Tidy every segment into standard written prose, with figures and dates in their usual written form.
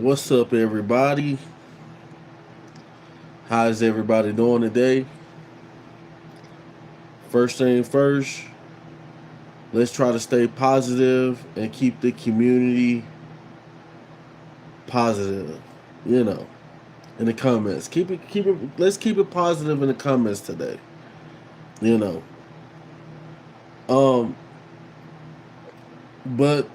What's up, everybody? How's everybody doing today? First thing first, let's try to stay positive and keep the community positive. You know, in the comments, keep it. Let's keep it positive in the comments today. You know, um, but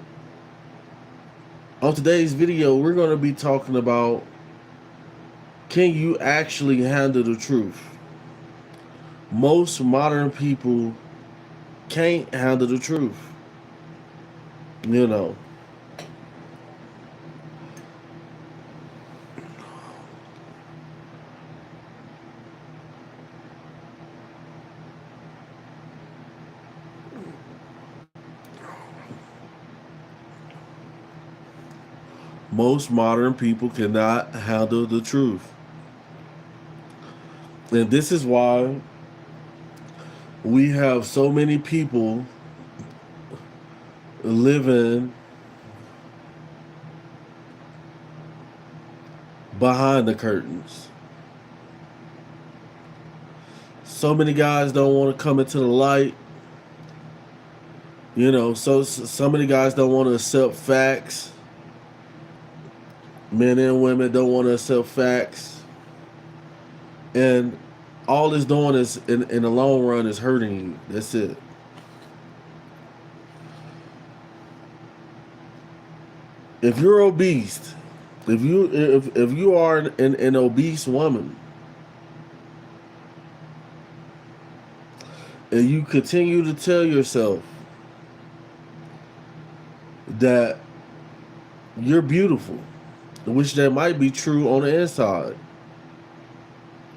on today's video, we're going to be talking about, can you actually handle the truth? Most modern people can't handle the truth. You know, most modern people cannot handle the truth. And this is why we have so many people living behind the curtains. So many guys don't want to come into the light. So many guys don't want to accept facts. Men and women don't want to accept facts. And all it's doing is, in the long run, is hurting you. That's it. If you're obese, if you are an obese woman, and you continue to tell yourself that you're beautiful, which that might be true on the inside,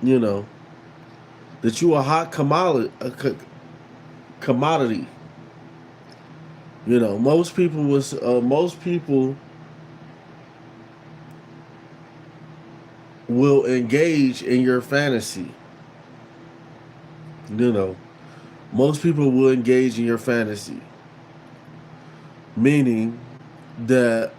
you know, that you a hot commodity. You know, most people will engage in your fantasy. You know, most people will engage in your fantasy, meaning that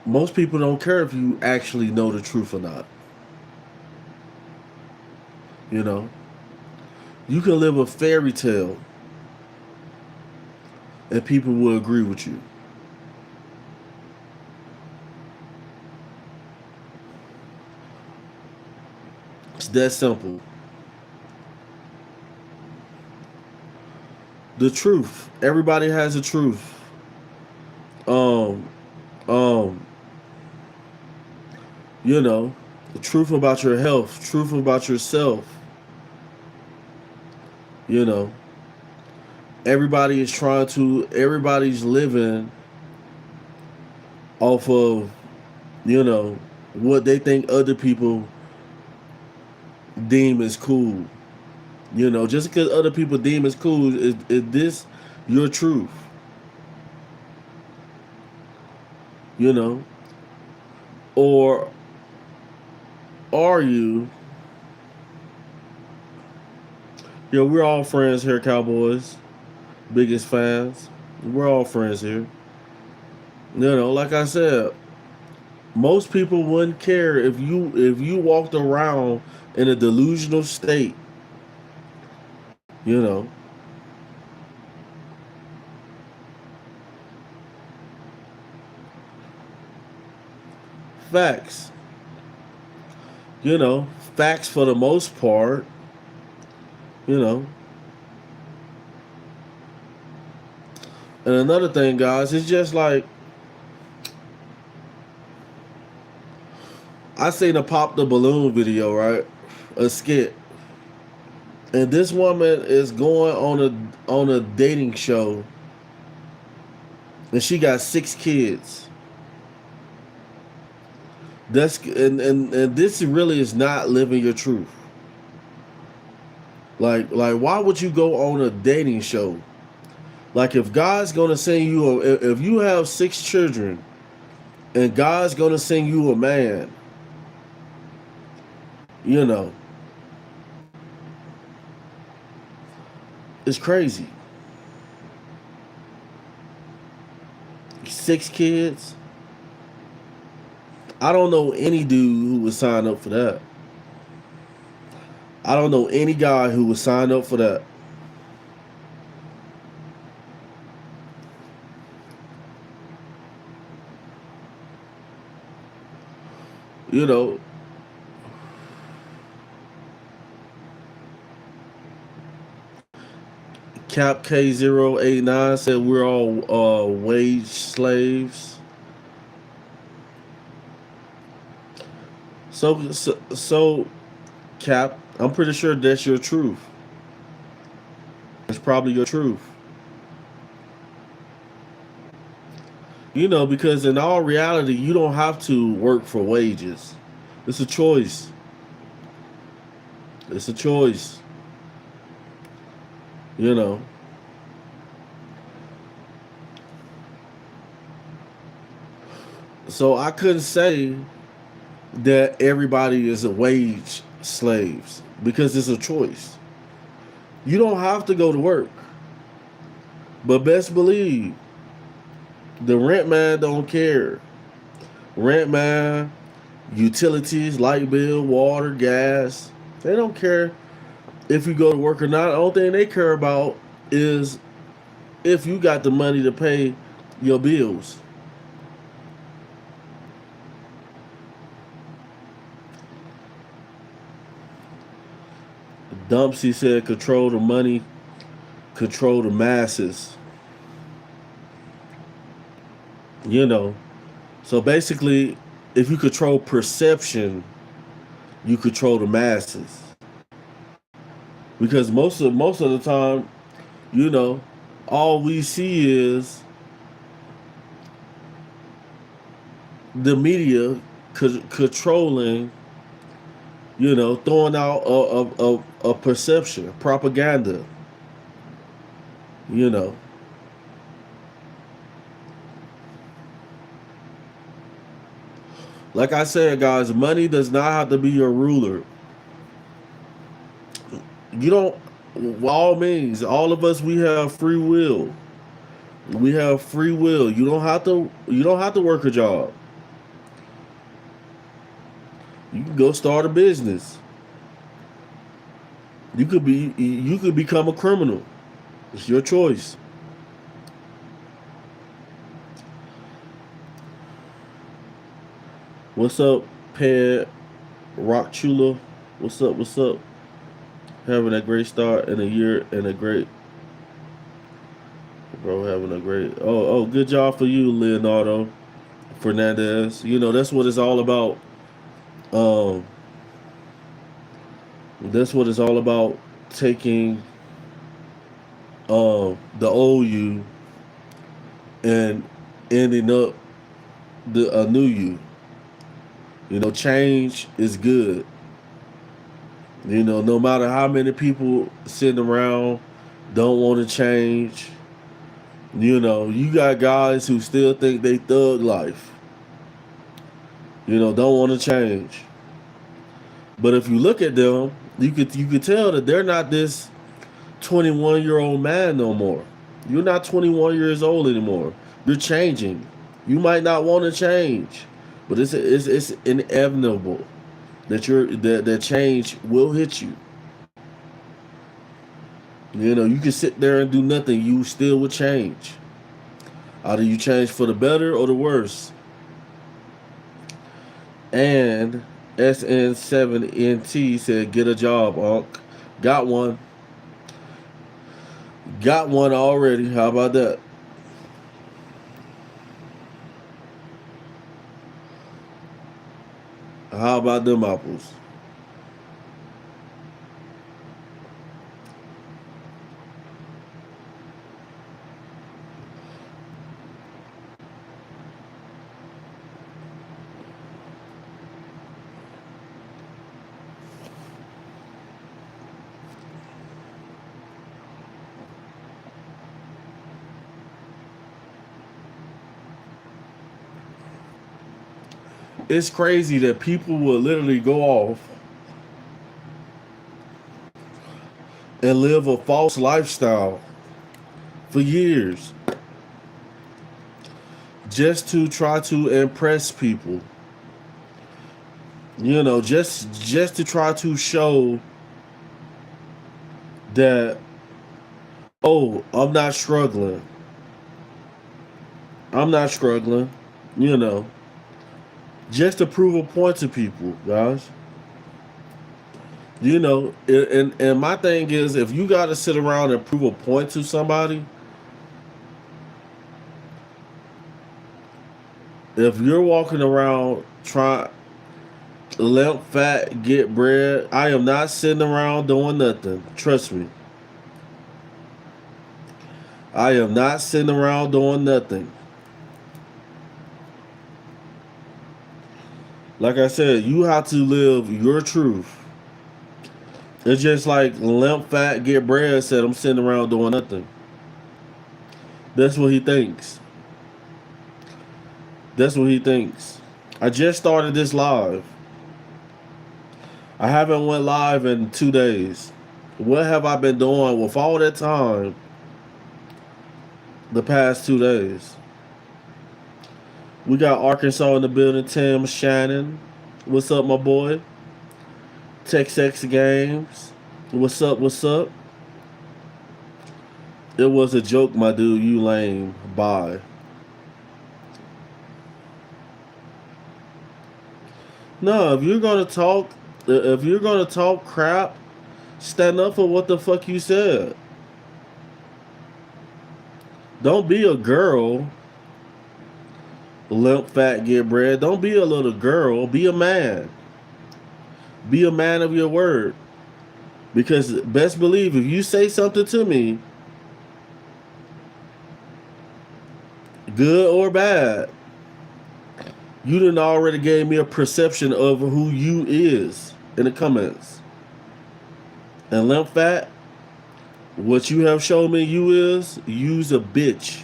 most people don't care if you actually know the truth or not. You know, you can live a fairy tale and people will agree with you. It's that simple. The truth. Everybody has a truth. Um, um, you know, the truth about your health, truth about yourself. You know, everybody's living off of, you know, what they think other people deem as cool. You know, just because other people deem as cool, is this your truth? You know, or are you? We're all friends here, Cowboys. Biggest fans. We're all friends here. Like I said, most people wouldn't care if you walked around in a delusional state. You know, facts. You know, facts for the most part. You know, and another thing, guys, it's just like, I seen a pop the balloon video, right? A skit. And this woman is going on a dating show, and she got 6 kids. And this really is not living your truth. Like why would you go on a dating show? Like, if God's gonna send you if you have 6 children and God's gonna send you a man, you know, it's crazy. 6 kids. I don't know any dude who would sign up for that. I don't know any guy who would sign up for that. You know, Cap K089 said we're all wage slaves. So, Cap, I'm pretty sure that's your truth. That's probably your truth. You know, because in all reality, you don't have to work for wages. It's a choice. It's a choice. You know. So I couldn't say that everybody is a wage slaves because it's a choice. You don't have to go to work. But best believe the rent man don't care. Rent man, utilities, light bill, water, gas, they don't care if you go to work or not. The only thing they care about is if you got the money to pay your bills. Dumpsy said control the money, control the masses. You know. So basically, if you control perception, you control the masses. Because most of the time, you know, all we see is the media controlling, you know, throwing out a perception, propaganda, you know. Like I said, guys, money does not have to be your ruler. You don't, all means, all of us, we have free will. We have free will. You don't have to work a job. You can go start a business. You could become a criminal. It's your choice. What's up, Ped Rock Chula? What's up? What's up? Having a great start in a year and a great bro having a great good job for you, Leonardo Fernandez. You know that's what it's all about. Um that's what it's all about, taking the old you and ending up the a new you. You know, change is good. You know, no matter how many people sitting around don't want to change, you know, you got guys who still think they thug life. You know, don't want to change. But if you look at them, you could tell that they're not this 21-year-old man no more. You're not 21 years old anymore. You're changing. You might not want to change, but it's inevitable that that change will hit you. You know, you can sit there and do nothing. You still would change. Either you change for the better or the worse. And SN7NT said, get a job, Unc. Got one. Got one already. How about that? How about them apples? It's crazy that people will literally go off and live a false lifestyle for years. just to try to impress people. Just to try to show that, oh, I'm not struggling. I'm not struggling. You know, just to prove a point to people, guys. And my thing is, if you got to sit around and prove a point to somebody, if you're walking around trying limp, fat, get bread, I am not sitting around doing nothing. Trust me. I am not sitting around doing nothing. Like I said, you have to live your truth. It's just like limp, fat, get bread said, I'm sitting around doing nothing. That's what he thinks. That's what he thinks. I just started this live. I haven't went live in 2 days. What have I been doing with all that time the past 2 days? We got Arkansas in the building. Tim Shannon. What's up, my boy? Texas Games. What's up? What's up? It was a joke, my dude. You lame. Bye. No, if you're gonna talk crap, stand up for what the fuck you said. Don't be a girl. Limp, fat, get bread. Don't be a little girl. Be a man. Be a man of your word. Because best believe if you say something to me, good or bad, you done already gave me a perception of who you is in the comments. And limp, fat, what you have shown me you is, you's a bitch.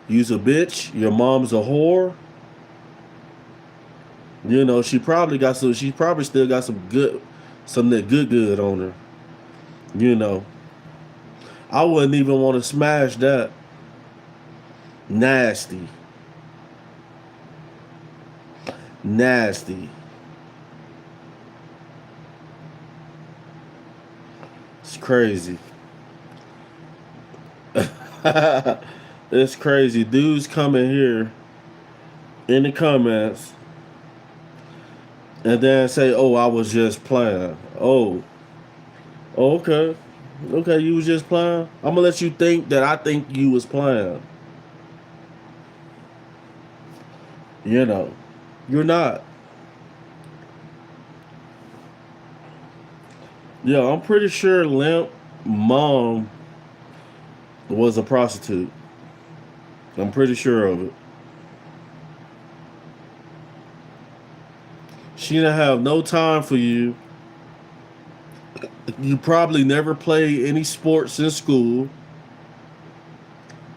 You's a bitch. Your mom's a whore. She probably still got some that good on her. I wouldn't even want to smash that. Nasty. Nasty. It's crazy. It's crazy. Dudes coming here in the comments and then say, oh, I was just playing. Oh, okay. Okay, you was just playing? I'm gonna let you think that I think you was playing. You're not. Yeah, I'm pretty sure Limp mom was a prostitute. I'm pretty sure of it. She didn't have no time for you. You probably never played any sports in school.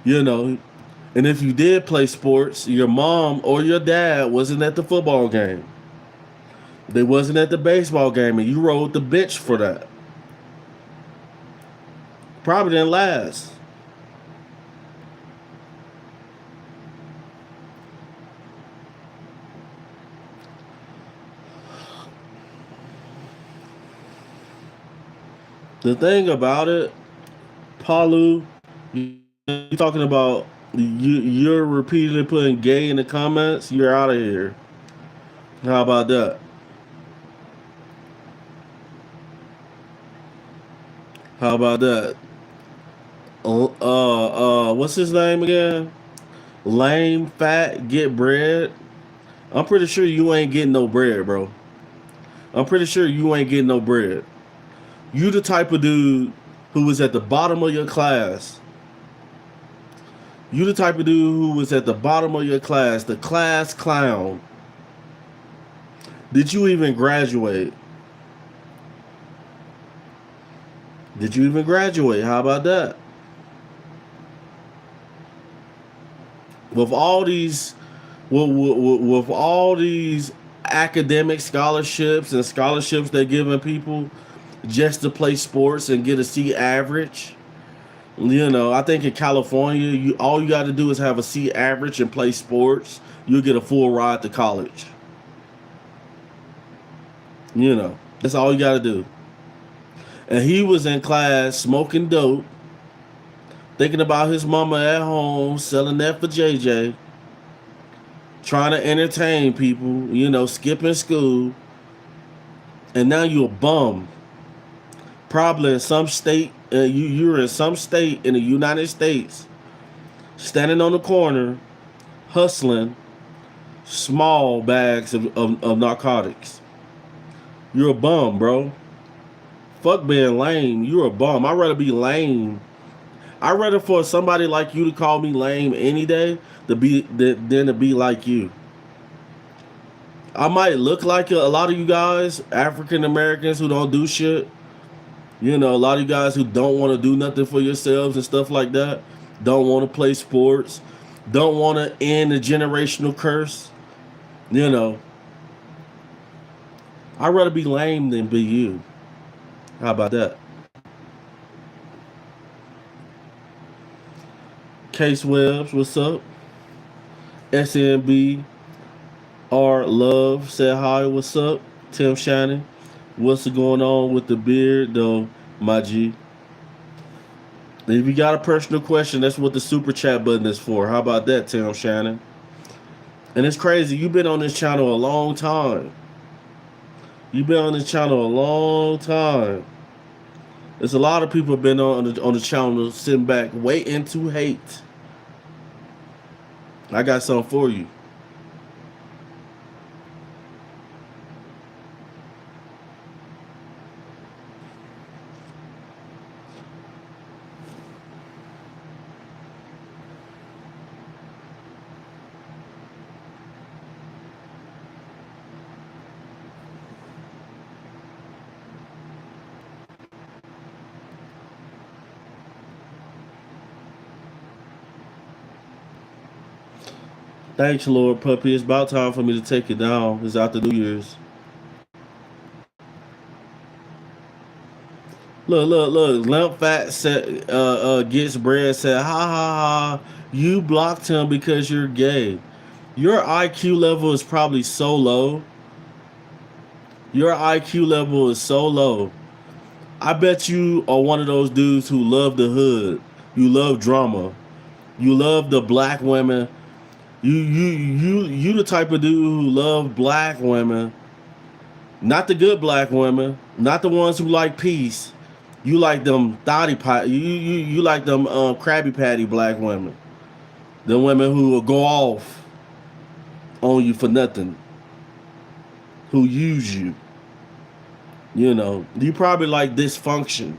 And if you did play sports, your mom or your dad wasn't at the football game. They wasn't at the baseball game, and you rode the bench for that. Probably didn't last. The thing about it, Palu, you talking about you're repeatedly putting gay in the comments. You're out of here. How about that? How about that? What's his name again? Lame, fat, get bread. I'm pretty sure you ain't getting no bread, bro. I'm pretty sure you ain't getting no bread. You the type of dude who was at the bottom of your class. You the type of dude who was at the bottom of your class, the class clown. Did you even graduate? Did you even graduate? How about that? With all these, with all these academic scholarships and scholarships they're giving people just to play sports and get a C average, You know, I think in California, all you got to do is have a C average and play sports. You'll get a full ride to college. You know, that's all you got to do. And he was in class smoking dope, thinking about his mama at home, selling that for JJ, trying to entertain people, you know, skipping school. And now you're a bum. Probably in some state, you're in some state in the United States, standing on the corner, hustling small bags of narcotics. You're a bum, bro. Fuck being lame. You're a bum. I'd rather be lame. I'd rather for somebody like you to call me lame any day than to be like you. I might look like a lot of you guys, African Americans who don't do shit. You know, a lot of you guys who don't want to do nothing for yourselves and stuff like that. Don't want to play sports. Don't want to end the generational curse. You know, I'd rather be lame than be you. How about that? Case Webbs, what's up? SMB R Love said hi, what's up? Tim Shannon, what's going on with the beard though, my G? If you got a personal question, that's what the super chat button is for. How about that, Tim Shannon? And it's crazy, you've been on this channel a long time. You've been on this channel a long time. There's a lot of people been on the channel sitting back waiting to hate. I got something for you. Thanks, Lord Puppy. It's about time for me to take it down. It's after New Year's. Look. Limp Fat said, gets bread said, ha ha ha. You blocked him because you're gay. Your IQ level is probably so low. Your IQ level is so low. I bet you are one of those dudes who love the hood. You love drama. You love the black women. You the type of dude who love black women. Not the good black women. Not the ones who like peace. You like them thotty pot. You like them Krabby Patty black women. The women who will go off on you for nothing. Who use you. You know, you probably like dysfunction.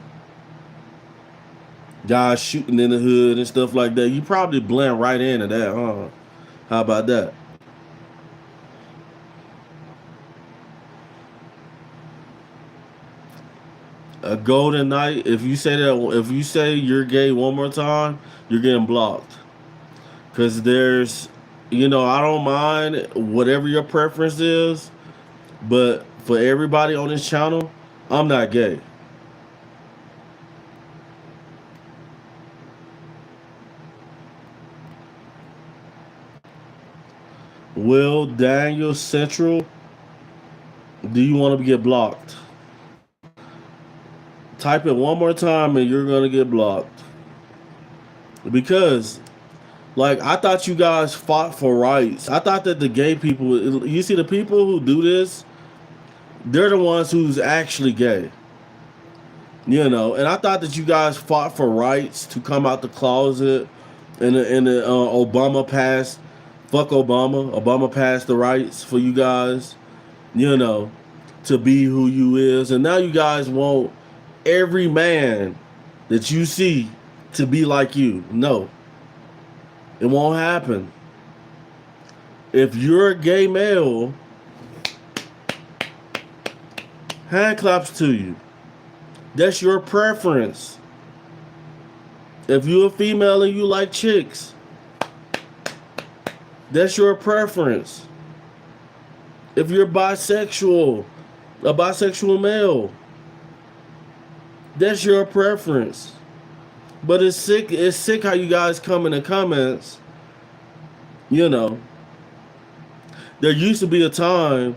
Guys shooting in the hood and stuff like that. You probably blend right into that, huh? How about that? A golden night. If you say you're gay one more time, you're getting blocked. Cause there's, you know, I don't mind whatever your preference is, but for everybody on this channel, I'm not gay. Will Daniel Central, do you want to get blocked? Type it one more time and you're gonna get blocked. Because, like, I thought you guys fought for rights. I thought that the gay people, you see, the people who do this, they're the ones who's actually gay. You know, and I thought that you guys fought for rights to come out the closet, and the Obama passed. Fuck Obama. Obama passed the rights for you guys. You know, to be who you is, and now you guys want every man that you see to be like you. No, it won't happen. If you're a gay male, hand claps to you. That's your preference. If you're a female and you like chicks, that's your preference. If you're bisexual, a bisexual male, that's your preference. But it's sick. It's sick how you guys come in the comments. You know, there used to be a time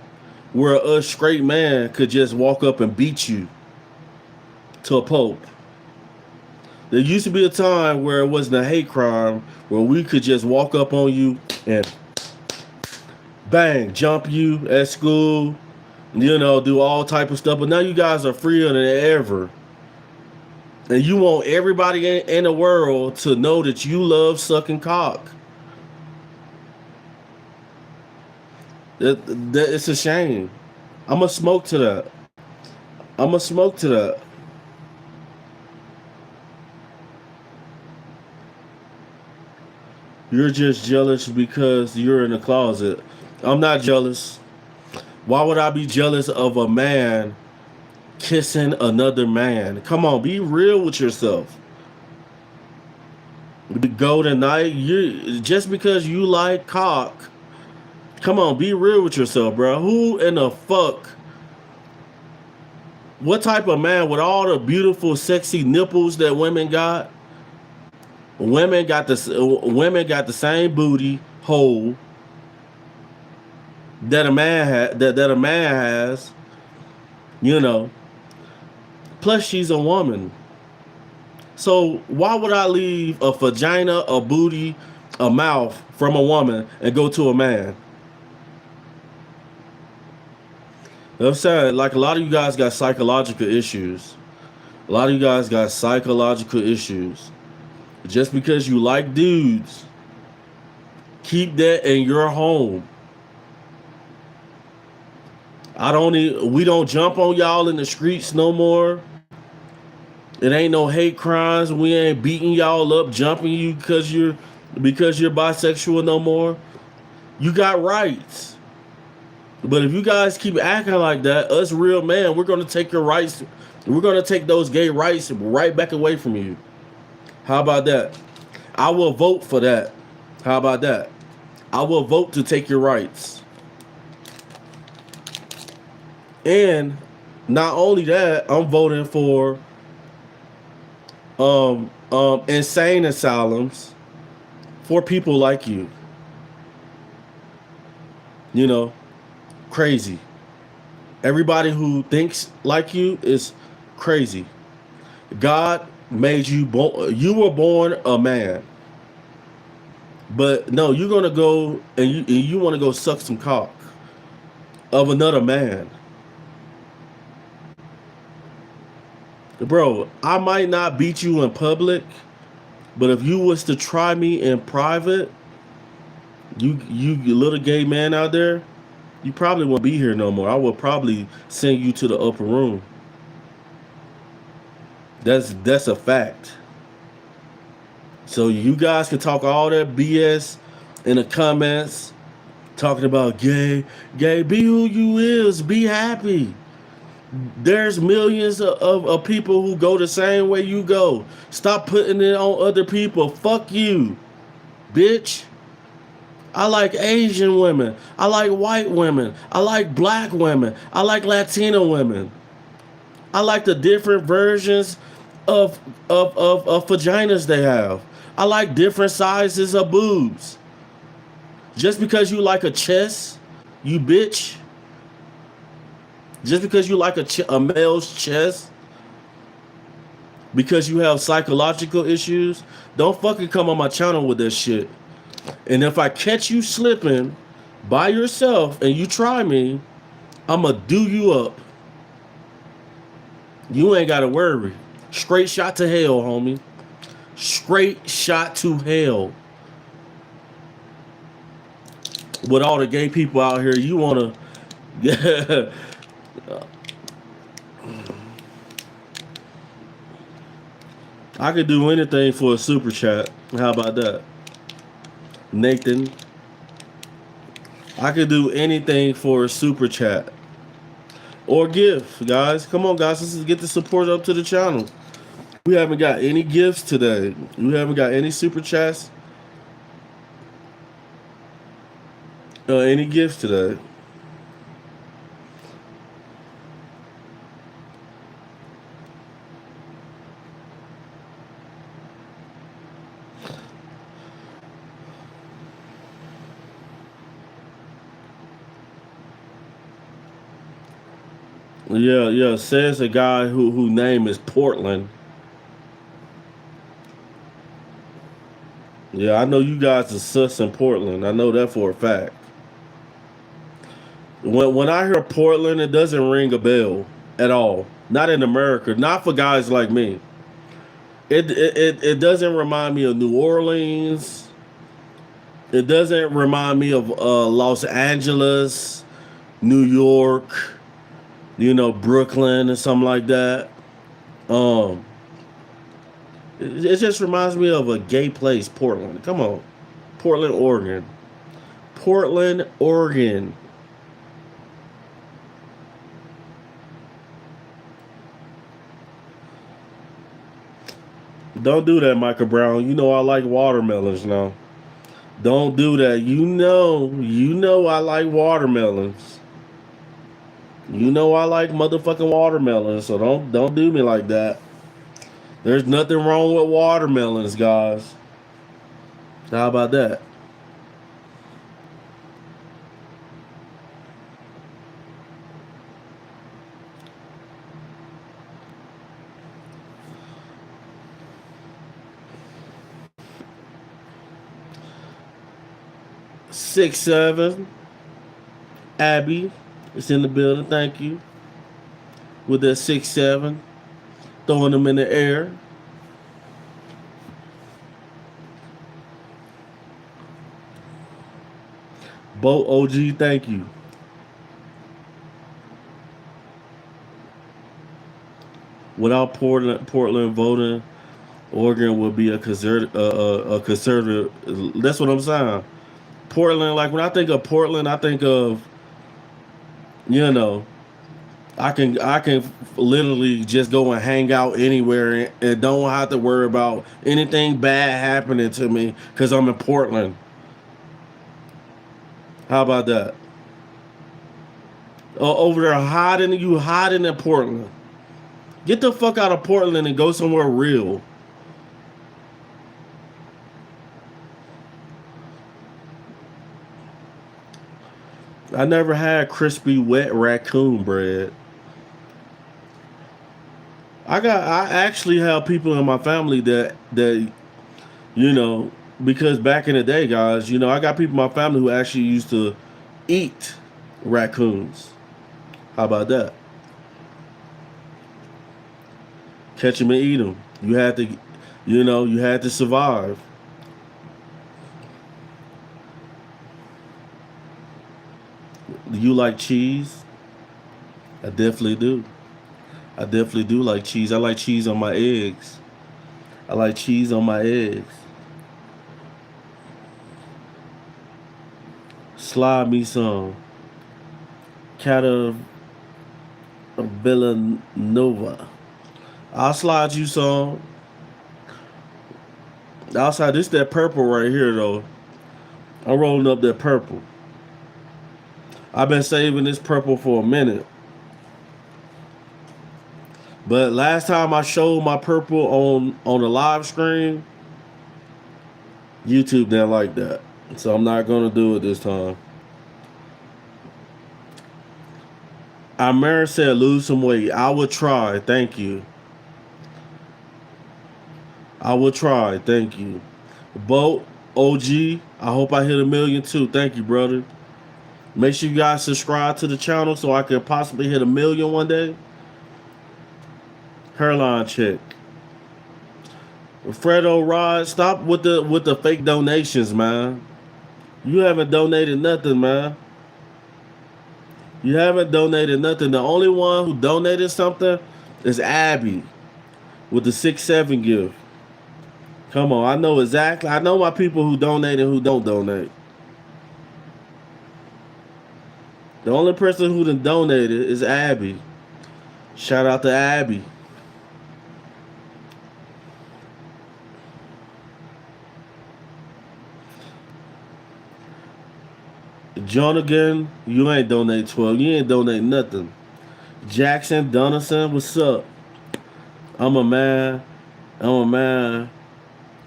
where a straight man could just walk up and beat you to a pulp. There used to be a time where it wasn't a hate crime, where we could just walk up on you and bang, jump you at school, you know, do all type of stuff. But now you guys are freer than ever. And you want everybody in the world to know that you love sucking cock. That it's a shame. I'ma smoke to that. I'ma smoke to that. You're just jealous because you're in the closet. I'm not jealous. Why would I be jealous of a man kissing another man? Come on, be real with yourself. Go tonight. You just because you like cock. Come on, be real with yourself, bro. Who in the fuck? What type of man with all the beautiful, sexy nipples that women got? Women got the same booty hole that a man that a man has. You know. Plus, she's a woman. So why would I leave a vagina, a booty, a mouth from a woman and go to a man? You know what I'm saying? Like a lot of you guys got psychological issues. A lot of you guys got psychological issues. Just because you like dudes, keep that in your home. We don't jump on y'all in the streets no more. It ain't no hate crimes. We ain't beating y'all up, jumping you because you're bisexual no more. You got rights. But if you guys keep acting like that, us real men, we're gonna take your rights. We're gonna take those gay rights right back away from you. How about that? I will vote for that. How about that? I will vote to take your rights. And not only that, I'm voting for insane asylums for people like you. You know, crazy. Everybody who thinks like you is crazy. God made you born. You were born a man, but no, you're gonna go and you want to go suck some cock of another man. Bro, I might not beat you in public, but if you was to try me in private, you little gay man out there, you probably won't be here no more. I will probably send you to the upper room. That's a fact. So you guys can talk all that BS in the comments, talking about gay, be who you is, be happy. There's millions of people who go the same way you go. Stop putting it on other people. Fuck you, bitch. I like Asian women. I like white women. I like black women. I like Latino women. I like the different versions of vaginas they have. I like different sizes of boobs. Just because you like a chest, you bitch. Just because you like a male's chest, because you have psychological issues, don't fucking come on my channel with this shit. And if I catch you slipping by yourself and you try me, I'ma do you up. You ain't gotta worry. Straight shot to hell, homie. Straight shot to hell. With all the gay people out here, you wanna I could do anything for a super chat. How about that? Nathan. I could do anything for a super chat. Or gift, guys. Come on, guys. Let's get the support up to the channel. We haven't got any gifts today. We haven't got any super chats. Any gifts today. Yeah, yeah. Says a guy who name is Portland. Yeah, I know you guys are sus in Portland. I know that for a fact. When I hear Portland, it doesn't ring a bell at all. Not in America. Not for guys like me. It doesn't remind me of New Orleans. It doesn't remind me of Los Angeles, New York, Brooklyn and something like that. Um, it just reminds me of a gay place, Portland. Come on, Portland, Oregon. Portland, Oregon. Don't do that, Michael Brown. You know I like watermelons now. Don't do that. You know I like watermelons. You know I like motherfucking watermelons. So don't do me like that. There's nothing wrong with watermelons, guys. How about that? 6'7". Abby is in the building. Thank you. With that 6'7", throwing them in the air. Bo OG, thank you. Without Portland voting, Oregon would be a conservative. That's what I'm saying. Portland, like when I think of Portland, I think of you know I can literally just go and hang out anywhere and don't have to worry about anything bad happening to me because I'm in Portland. How about that? Over there hiding in Portland. Get the fuck out of Portland and go somewhere real. I never had crispy wet raccoon bread. I actually have people in my family that you know because back in the day, guys, I got people in my family who actually used to eat raccoons. How about that? Catch them and eat them. You had to survive. Do you like cheese? I definitely do. I definitely do like cheese. I like cheese on my eggs. I like cheese on my eggs. Slide me some. Cat of Villanova. I'll slide you some. Outside, this that purple right here though. I'm rolling up that purple. I've been saving this purple for a minute. But last time I showed my purple on the live stream, YouTube didn't like that. So I'm not gonna do it this time. Amara said lose some weight. I will try. Thank you. I will try. Thank you. Boat OG. I hope I hit 1,000,000 too. Thank you, brother. Make sure you guys subscribe to the channel so I can possibly hit 1,000,000 one day. Hairline check. Fredo Rod, stop with the fake donations, man. You haven't donated nothing, man. You haven't donated nothing. The only one who donated something is Abby with the 6'7" gift. Come on, I know exactly. I know my people who donate and who don't donate. The only person who done donated is Abby. Shout out to Abby. Jonathan, you ain't donate 12. You ain't donate nothing. Jackson Donaldson, what's up? I'm a man. I'm a man.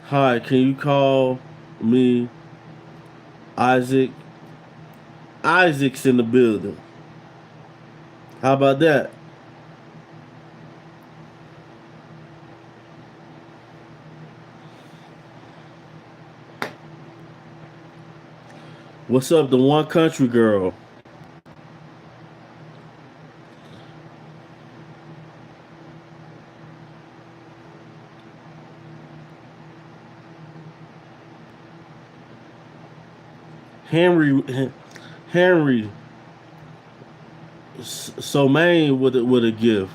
Hi, can you call me Isaac? Isaac's in the building. How about that? What's up, the one country girl? Henry Henry Somain with a gift.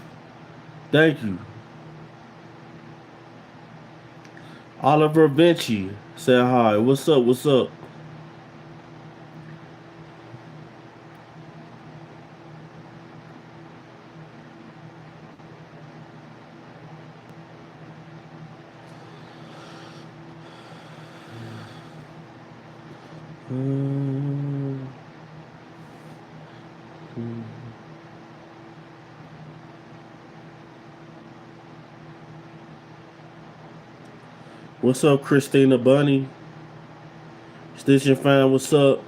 Thank you. Oliver Vinci said hi. What's up? What's up? Mm, mm. What's up, Christina Bunny? Stitch and Fan, what's up?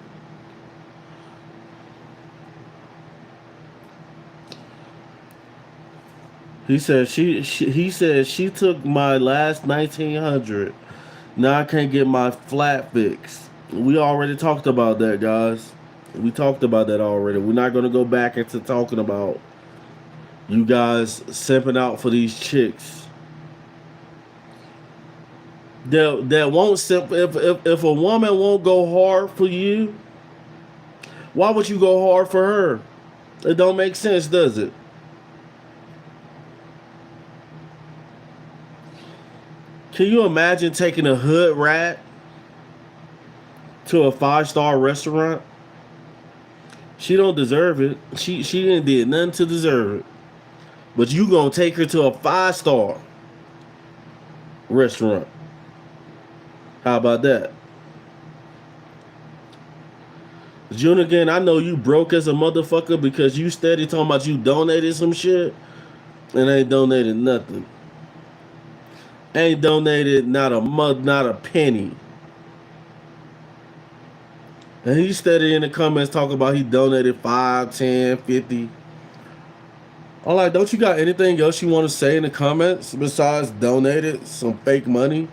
He said she took my last 1900. Now I can't get my flat fixed. We already talked about that, guys. We talked about that already. We're not gonna go back into talking about you guys simping out for these chicks. That won't simp if a woman won't go hard for you, why would you go hard for her? It don't make sense, does it? Can you imagine taking a hood rat to a 5-star restaurant? She don't deserve it. She didn't did nothing to deserve it. But you gonna take her to a 5-star restaurant. How about that? Junigan, I know you broke as a motherfucker because you steady talking about you donated some shit and ain't donated nothing. Ain't donated not a penny. And he steady in the comments talking about he donated 5, 10, 50. I'm like, don't you got anything else you want to say in the comments besides donated some fake money?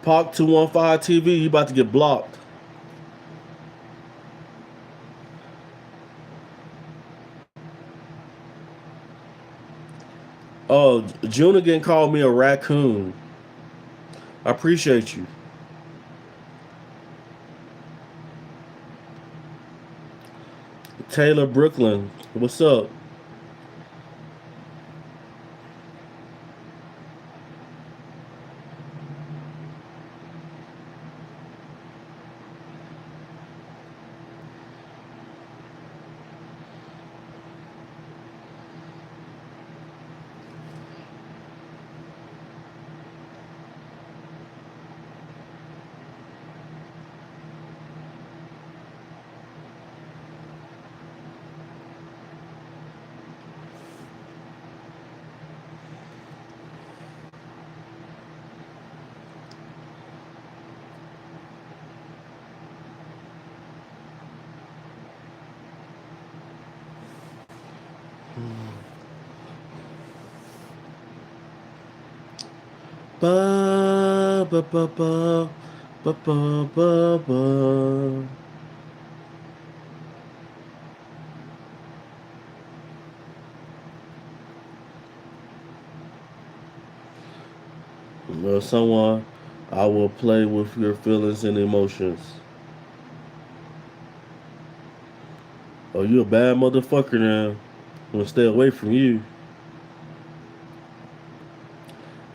Park 215 TV, you about to get blocked. Oh, Junigan called me a raccoon. I appreciate you. Taylor Brooklyn, what's up? Ba ba ba ba ba ba ba ba. Someone, I will play with your feelings and emotions. Oh, you a bad motherfucker now. I'm gonna stay away from you.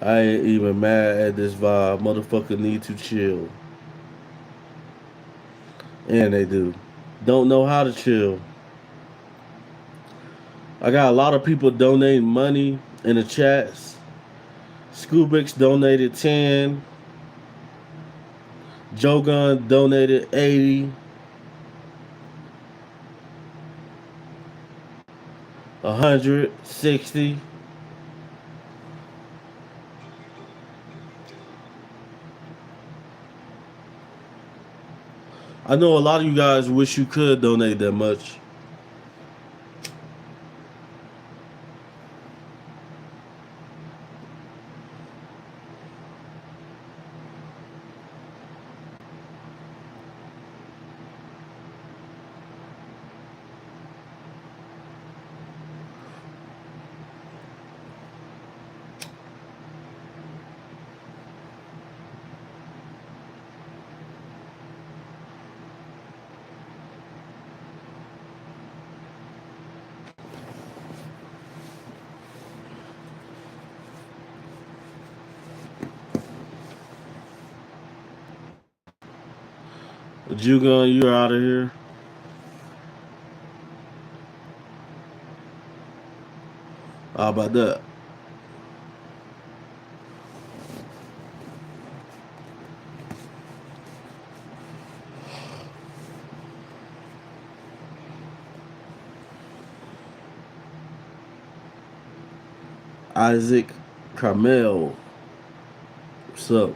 I ain't even mad at this vibe. Motherfucker need to chill. And they do. Don't know how to chill. I got a lot of people donating money in the chats. Scubix donated 10. Joe Gun donated 80. 160. I know a lot of you guys wish you could donate that much. Jugon, you're out of here. How about that? Isaac Carmel. What's up?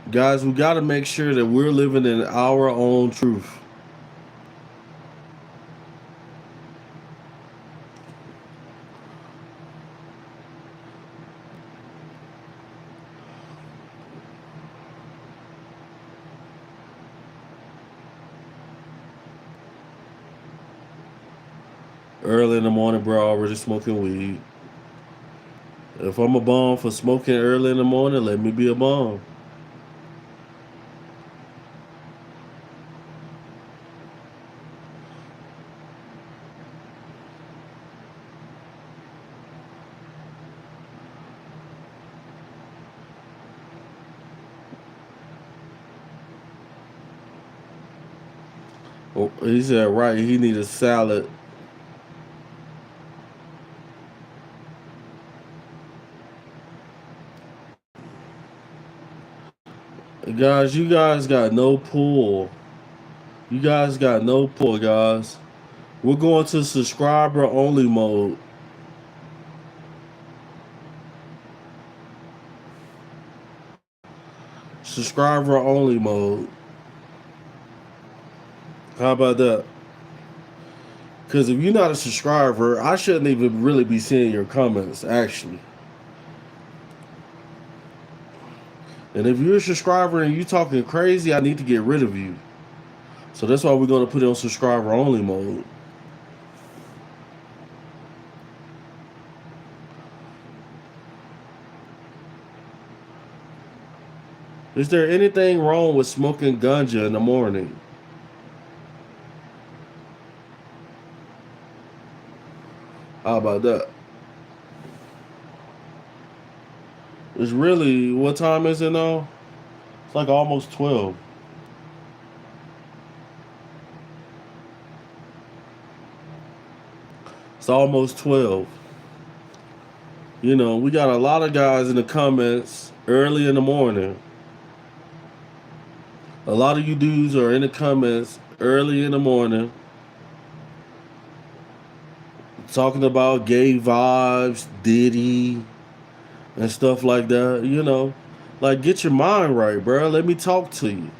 Guys, we got to make sure that we're living in our own truth. Early in the morning, bro, already smoking weed. If I'm a bum for smoking early in the morning, let me be a bum. Oh, he said, right, he need a salad. Guys, you guys got no pull. You guys got no pull, guys. We're going to subscriber only mode. Subscriber only mode. How about that? Because if you're not a subscriber, I shouldn't even really be seeing your comments, actually. And if you're a subscriber and you talking crazy, I need to get rid of you. So that's why we're going to put it on subscriber only mode. Is there anything wrong with smoking ganja in the morning? How about that? It's really, what time is it now? It's like almost 12. It's almost 12. You know, we got a lot of guys in the comments early in the morning. A lot of you dudes are in the comments early in the morning talking about gay vibes, Diddy, and stuff like that. You know, like, get your mind right, bro. Let me talk to you.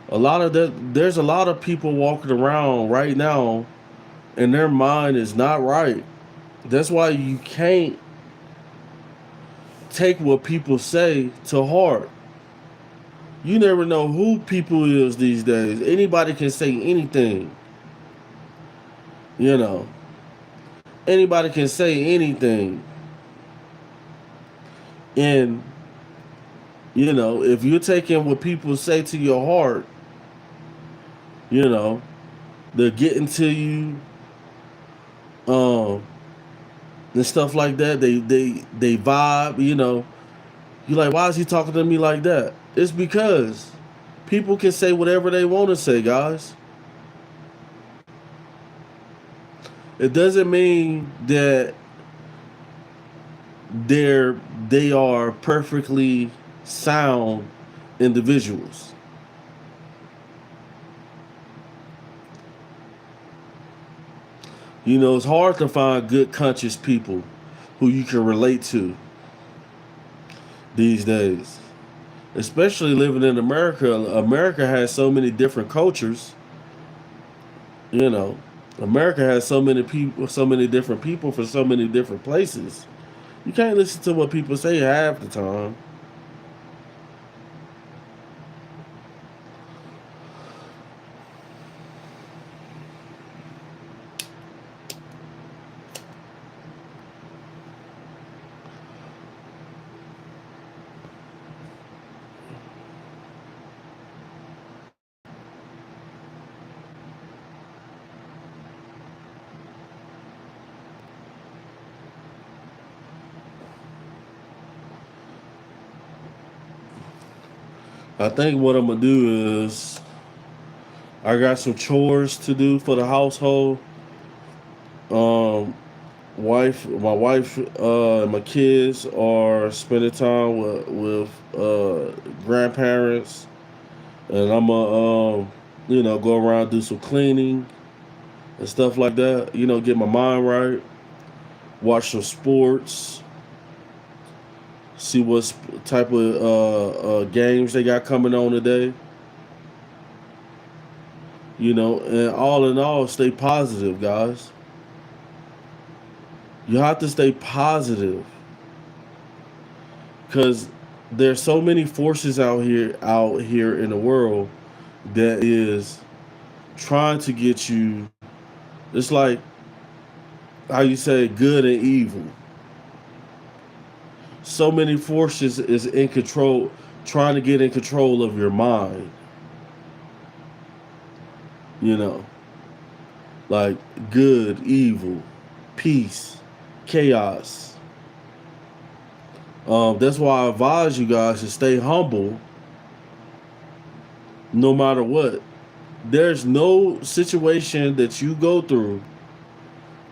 A lot of that, there's a lot of people walking around right now and their mind is not right. That's why you can't take what people say to heart. You never know who people is these days. Anybody can say anything. You know, anybody can say anything. And, you know, if you're taking what people say to your heart, you know, they're getting to you, um, and stuff like that. They vibe, you know. You're like, why is he talking to me like that? It's because people can say whatever they want to say, guys. It doesn't mean that they're they are perfectly sound individuals. You know, it's hard to find good conscious people who you can relate to these days. Especially living in America. America has so many different cultures. You know, America has so many people, so many different people for so many different places. You can't listen to what people say half the time. I think what I'm gonna do is I got some chores to do for the household. Um, my wife, and my kids are spending time with grandparents, and I'm gonna go around do some cleaning and stuff like that. Get my mind right, watch some sports, see what type of games they got coming on today. And all in all, stay positive, guys. You have to stay positive because there's so many forces out here in the world that is trying to get you. It's like how you say good and evil. So many forces is in control, trying to get in control of your mind. You know, like good, evil, peace, chaos. That's why I advise you guys to stay humble no matter what. There's no situation that you go through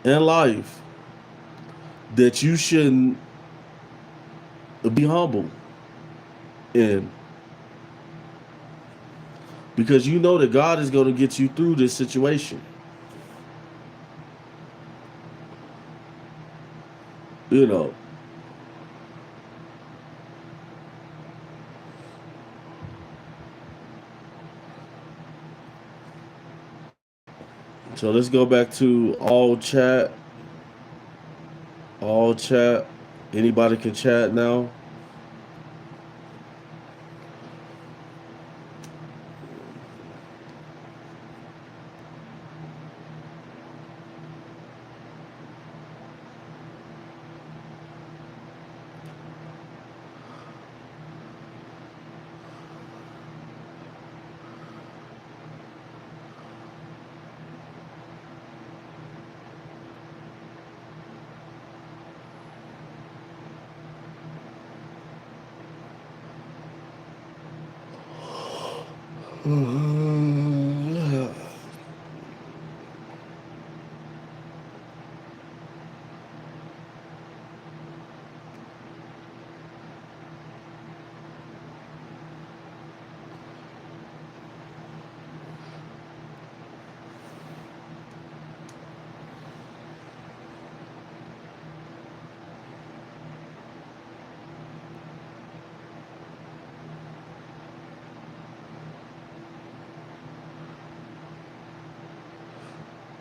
in life that you shouldn't be humble in, because you know that God is going to get you through this situation. You know. So let's go back to all chat. All chat. Anybody can chat now.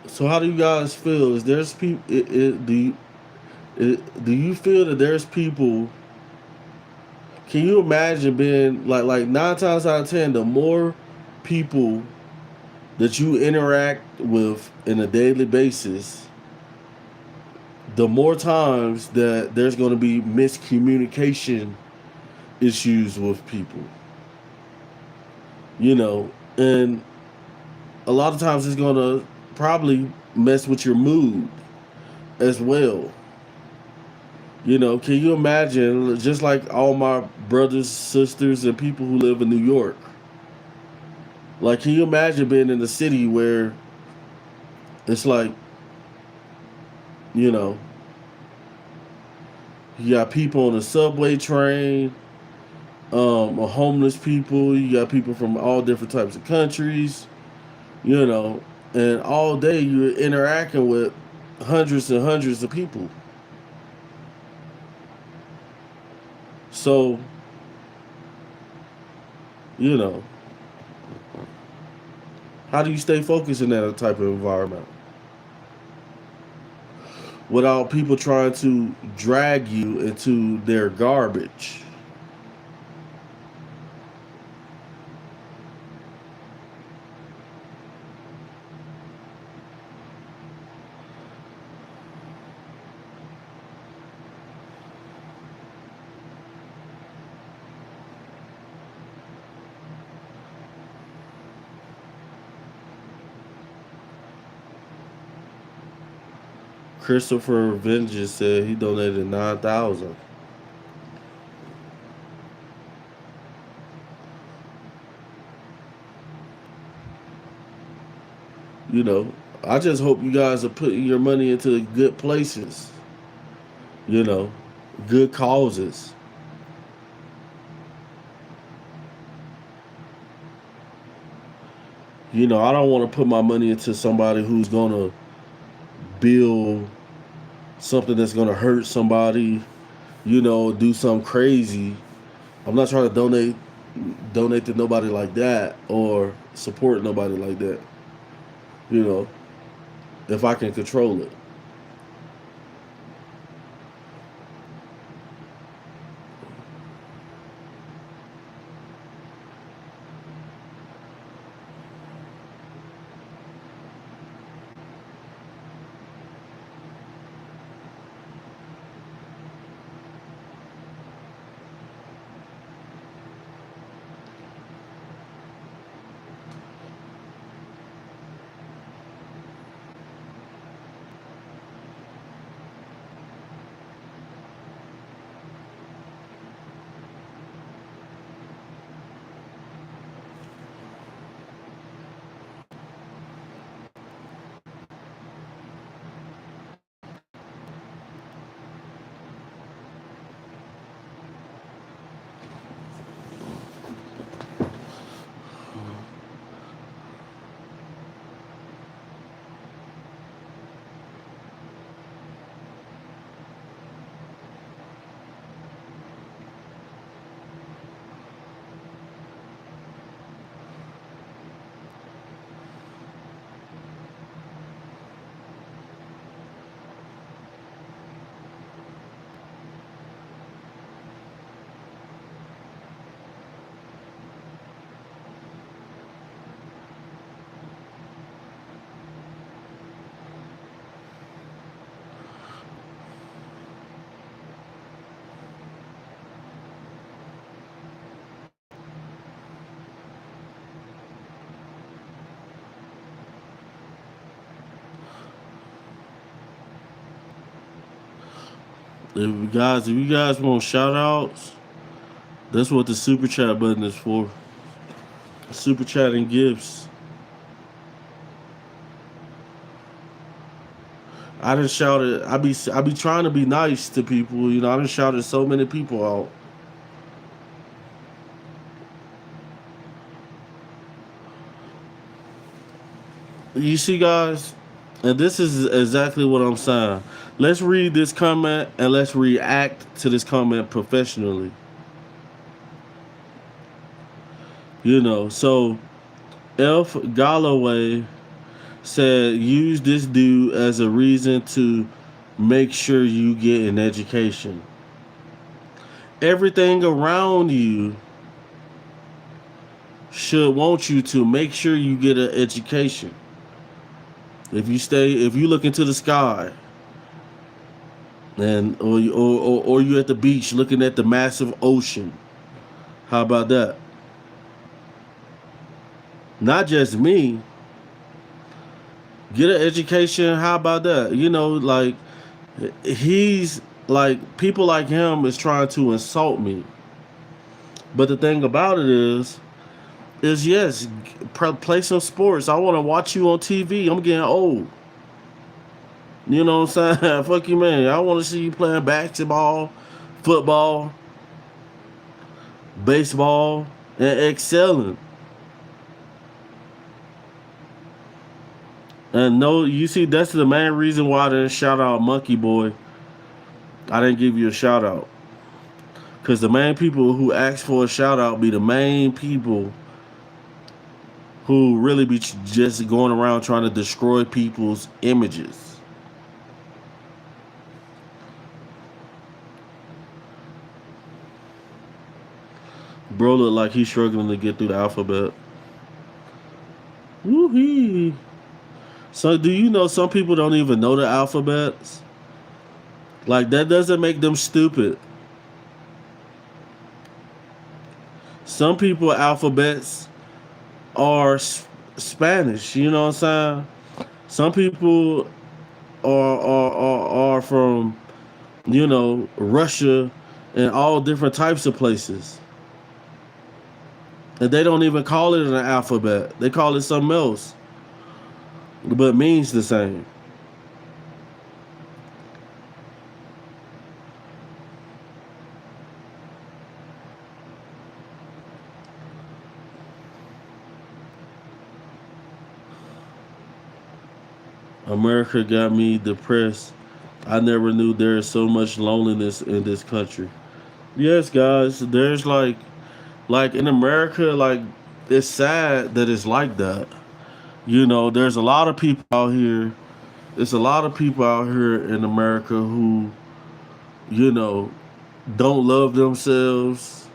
So how do you guys feel? Is there's people? Do you feel that there's people? Can you imagine being like 9 times out of 10, the more people that you interact with in a daily basis, the more times that there's going to be miscommunication issues with people. And a lot of times it's going to probably mess with your mood as well. Can you imagine, just like all my brothers, sisters, and people who live in New York? Like, can you imagine being in a city where it's like, you know, you got people on the subway train, homeless people, you got people from all different types of countries, you know, and all day you're interacting with hundreds and hundreds of people. So, you know, how do you stay focused in that type of environment without people trying to drag you into their garbage? Christopher Vengeance said he donated 9,000. You know, I just hope you guys are putting your money into good places. You know, good causes. You know, I don't want to put my money into somebody who's gonna build something that's gonna hurt somebody. You know, do something crazy. I'm not trying to donate to nobody like that or support nobody like that. You know, if I can control it. If you guys want shout outs, that's what the super chat button is for. Super chat and gifts. I done shouted. I be trying to be nice to people. You know, I done shouted so many people out. You see, guys, and this is exactly what I'm saying. Let's read this comment and let's react to this comment professionally. You know, so F. Galloway said, use this dude as a reason to make sure you get an education. Everything around you should want you to make sure you get an education. If you look into the sky, and or you at the beach looking at the massive ocean, how about that? Not just me. Get an education. How about that? You know, like he's like people like him is trying to insult me. But the thing about it is yes, play some sports. I want to watch you on TV. I'm getting old. You know what I'm saying? Fuck you, man. I want to see you playing basketball, football, baseball, and excelling. And no, you see, that's the main reason why I didn't shout out Monkey Boy. I didn't give you a shout out. Because the main people who ask for a shout out be the main people who really be just going around trying to destroy people's images. Bro look like he's struggling to get through the alphabet. Woohoo! So do you know some people don't even know the alphabets? Like that doesn't make them stupid. Some people alphabets are Spanish. You know what I'm saying? Some people are from Russia and all different types of places, and they don't even call it an alphabet. They call it something else. but means the same. America got me depressed. I never knew there is so much loneliness in this country. Yes, guys, there's like in America, like it's sad that it's like that. You know, there's a lot of people out here. It's a lot of people out here in America who, you know, don't love themselves,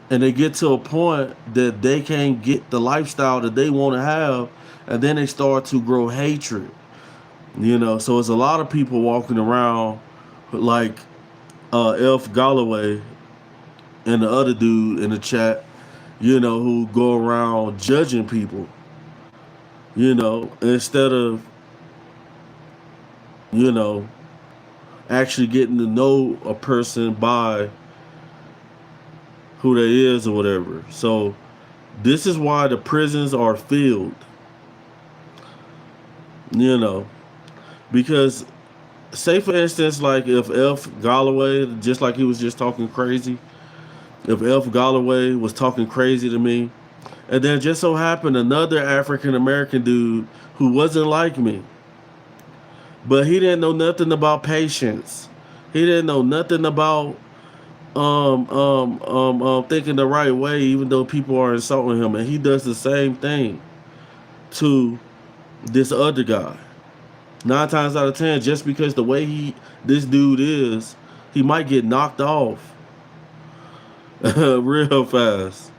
and they get to a point that they can't get the lifestyle that they want to have, and then they start to grow hatred. You know, so it's a lot of people walking around like Elf Galloway and the other dude in the chat, you know, who go around judging people, you know, instead of, you know, actually getting to know a person by who they is or whatever. So this is why the prisons are filled, you know, because say for instance, like if Elf Galloway, just like he was just talking crazy, if Elf Galloway was talking crazy to me, and then just so happened another African American dude who wasn't like me, but he didn't know nothing about patience. He didn't know nothing about thinking the right way, even though people are insulting him, and he does the same thing to this other guy. 9 times out of 10, just because the way this dude is, he might get knocked off real fast.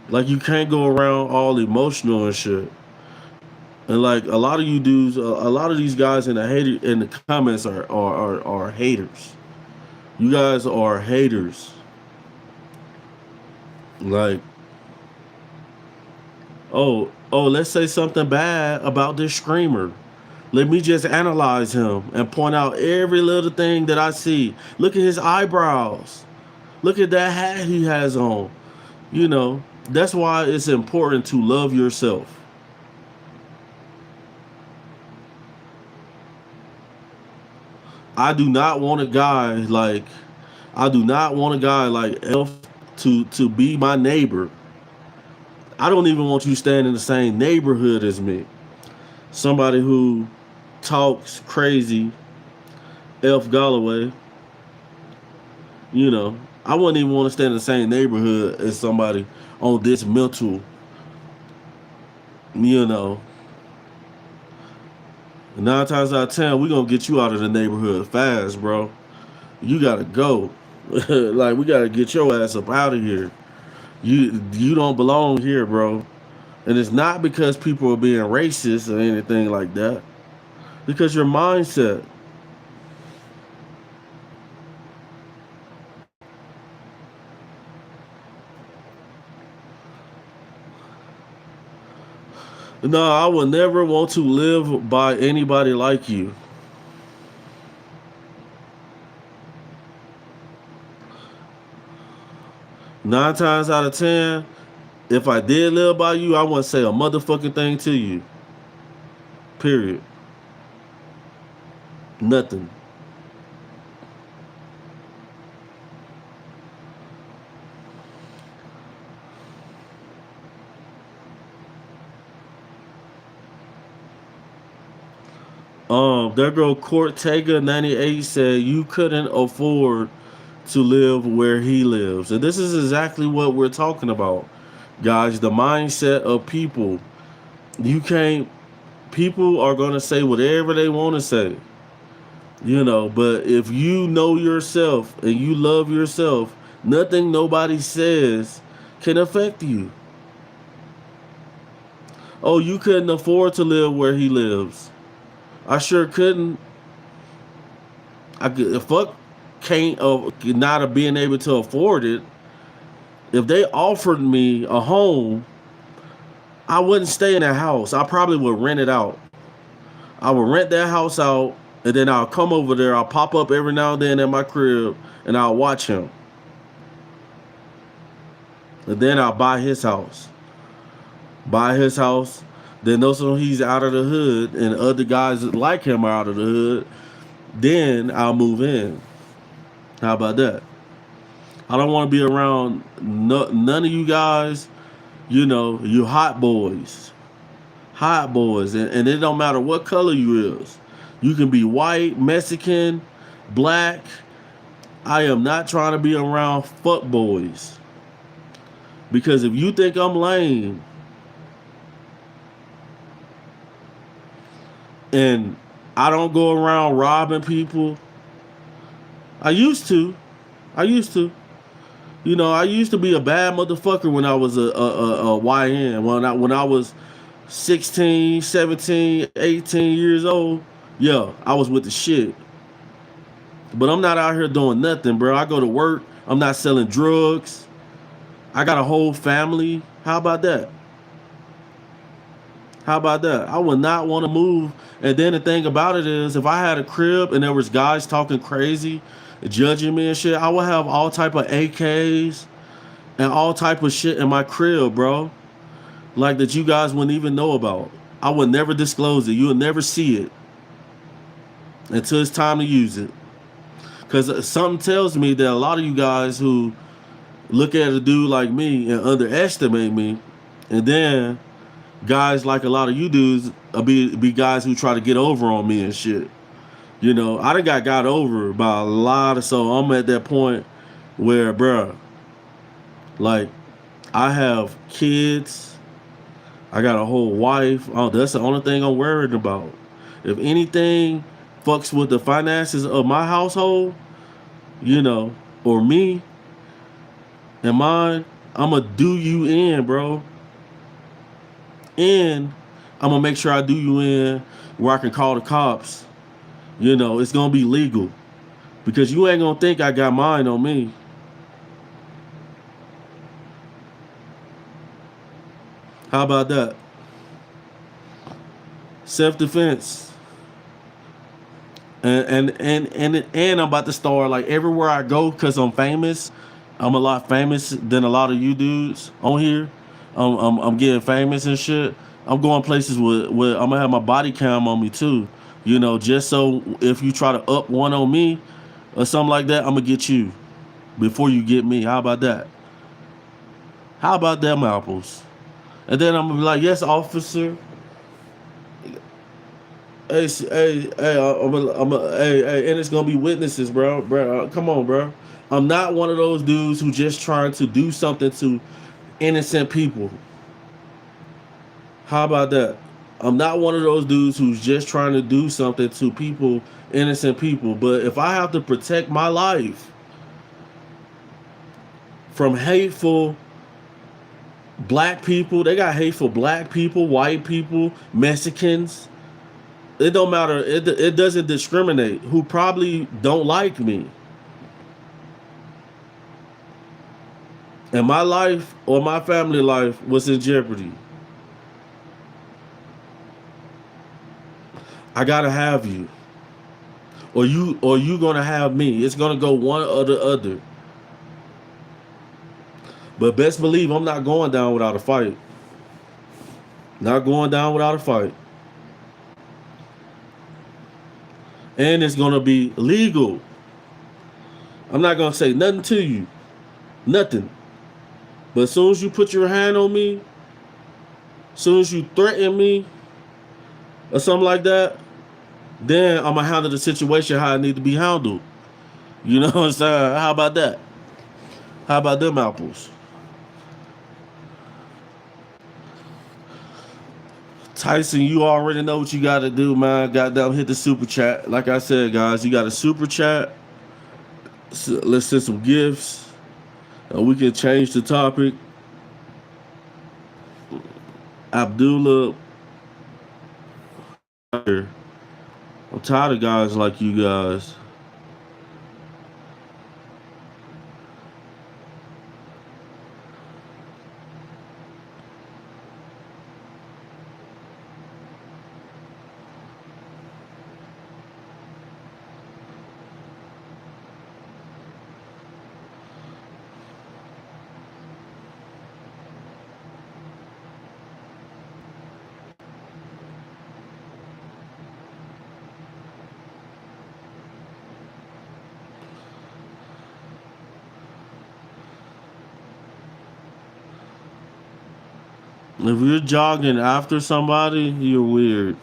Like you can't go around all emotional and shit. And like a lot of you dudes, a lot of these guys in the comments are haters. You guys are haters. Like, let's say something bad about this screamer. Let me just analyze him and point out every little thing that I see. Look at his eyebrows. Look at that hat he has on. You know, that's why it's important to love yourself. I do not want a guy like I do not want a guy like Elf to be my neighbor. I don't even want you staying in the same neighborhood as me. Somebody who talks crazy, Elf Galloway, you know, I wouldn't even want to stay in the same neighborhood as somebody on this mental, you know. 9 times out of 10, we gonna get you out of the neighborhood fast, bro. You gotta go. Like we gotta get your ass up out of here. You don't belong here, bro. And it's not because people are being racist or anything like that. Because your mindset. No, I would never want to live by anybody like you. 9 times out of 10, if I did live by you, I wouldn't say a motherfucking thing to you. Period. Nothing. There go Cortega 98 said you couldn't afford to live where he lives. And this is exactly what we're talking about. Guys, the mindset of people. You can't people are gonna say whatever they want to say. You know, but if you know yourself and you love yourself, nothing nobody says can affect you. Oh, you couldn't afford to live where he lives. I sure couldn't. I could fuck can't not of being able to afford it. If they offered me a home, I wouldn't stay in that house. I probably would rent it out. I would rent that house out, and then I'll come over there. I'll pop up every now and then at my crib, and I'll watch him. And then I'll buy his house. Buy his house, Then also he's out of the hood and other guys like him are out of the hood, then I'll move in. How about that? I don't want to be around none of you guys. You know, you hot boys, and it don't matter what color you is. You can be white, Mexican, black. I am not trying to be around fuck boys because if you think I'm lame and I don't go around robbing people, I used to. I used to. You know, I used to be a bad motherfucker when I was a YN. When I was 16, 17, 18 years old, yeah, I was with the shit. But I'm not out here doing nothing, bro. I go to work. I'm not selling drugs. I got a whole family. How about that? How about that? I would not want to move. And then the thing about it is, if I had a crib and there was guys talking crazy, judging me and shit, I would have all type of AKs and all type of shit in my crib, bro. Like that you guys wouldn't even know about. I would never disclose it. You would never see it until it's time to use it. Because something tells me that a lot of you guys who look at a dude like me and underestimate me, and then guys like a lot of you dudes be guys who try to get over on me and shit. You know, I done got over by a lot of, so I'm at that point where, bruh, like, I have kids. I got a whole wife. Oh, that's the only thing I'm worried about. If anything fucks with the finances of my household, you know, or me and mine, I'ma do you in, bro. And I'm gonna make sure I do you in where I can call the cops. You know, it's gonna be legal. Because you ain't gonna think I got mine on me. How about that? Self-defense. And I'm about to start like everywhere I go because I'm famous. I'm a lot famous than a lot of you dudes on here. I'm getting famous and shit. I'm going places with I'm gonna have my body cam on me too. You know, just so if you try to up one on me or something like that, I'm gonna get you before you get me. How about that? How about them apples? And then I'm gonna be like, yes, officer. Hey, and it's gonna be witnesses, bro. Come on, bro. I'm not one of those dudes who just trying to do something to innocent people. How about that? I'm not one of those dudes who's just trying to do something to people, innocent people. But if I have to protect my life from hateful black people, they got hateful black people, white people, Mexicans. It don't matter. It doesn't discriminate. Who probably don't like me. And my life or my family life was in jeopardy. I gotta have you. Or you gonna have me. It's gonna go one or the other. But best believe I'm not going down without a fight. Not going down without a fight. And it's gonna be legal. I'm not gonna say nothing to you. Nothing. But as soon as you put your hand on me, as soon as you threaten me or something like that, then I'm gonna handle the situation how it need to be handled. You know what I'm saying? How about that? How about them apples? Tyson, you already know what you got to do, man. Goddamn, hit the super chat. Like I said, guys, you got a super chat. So let's send some gifts. We can change the topic. Abdullah, I'm tired of guys like you guys. If you're jogging after somebody, you're weird.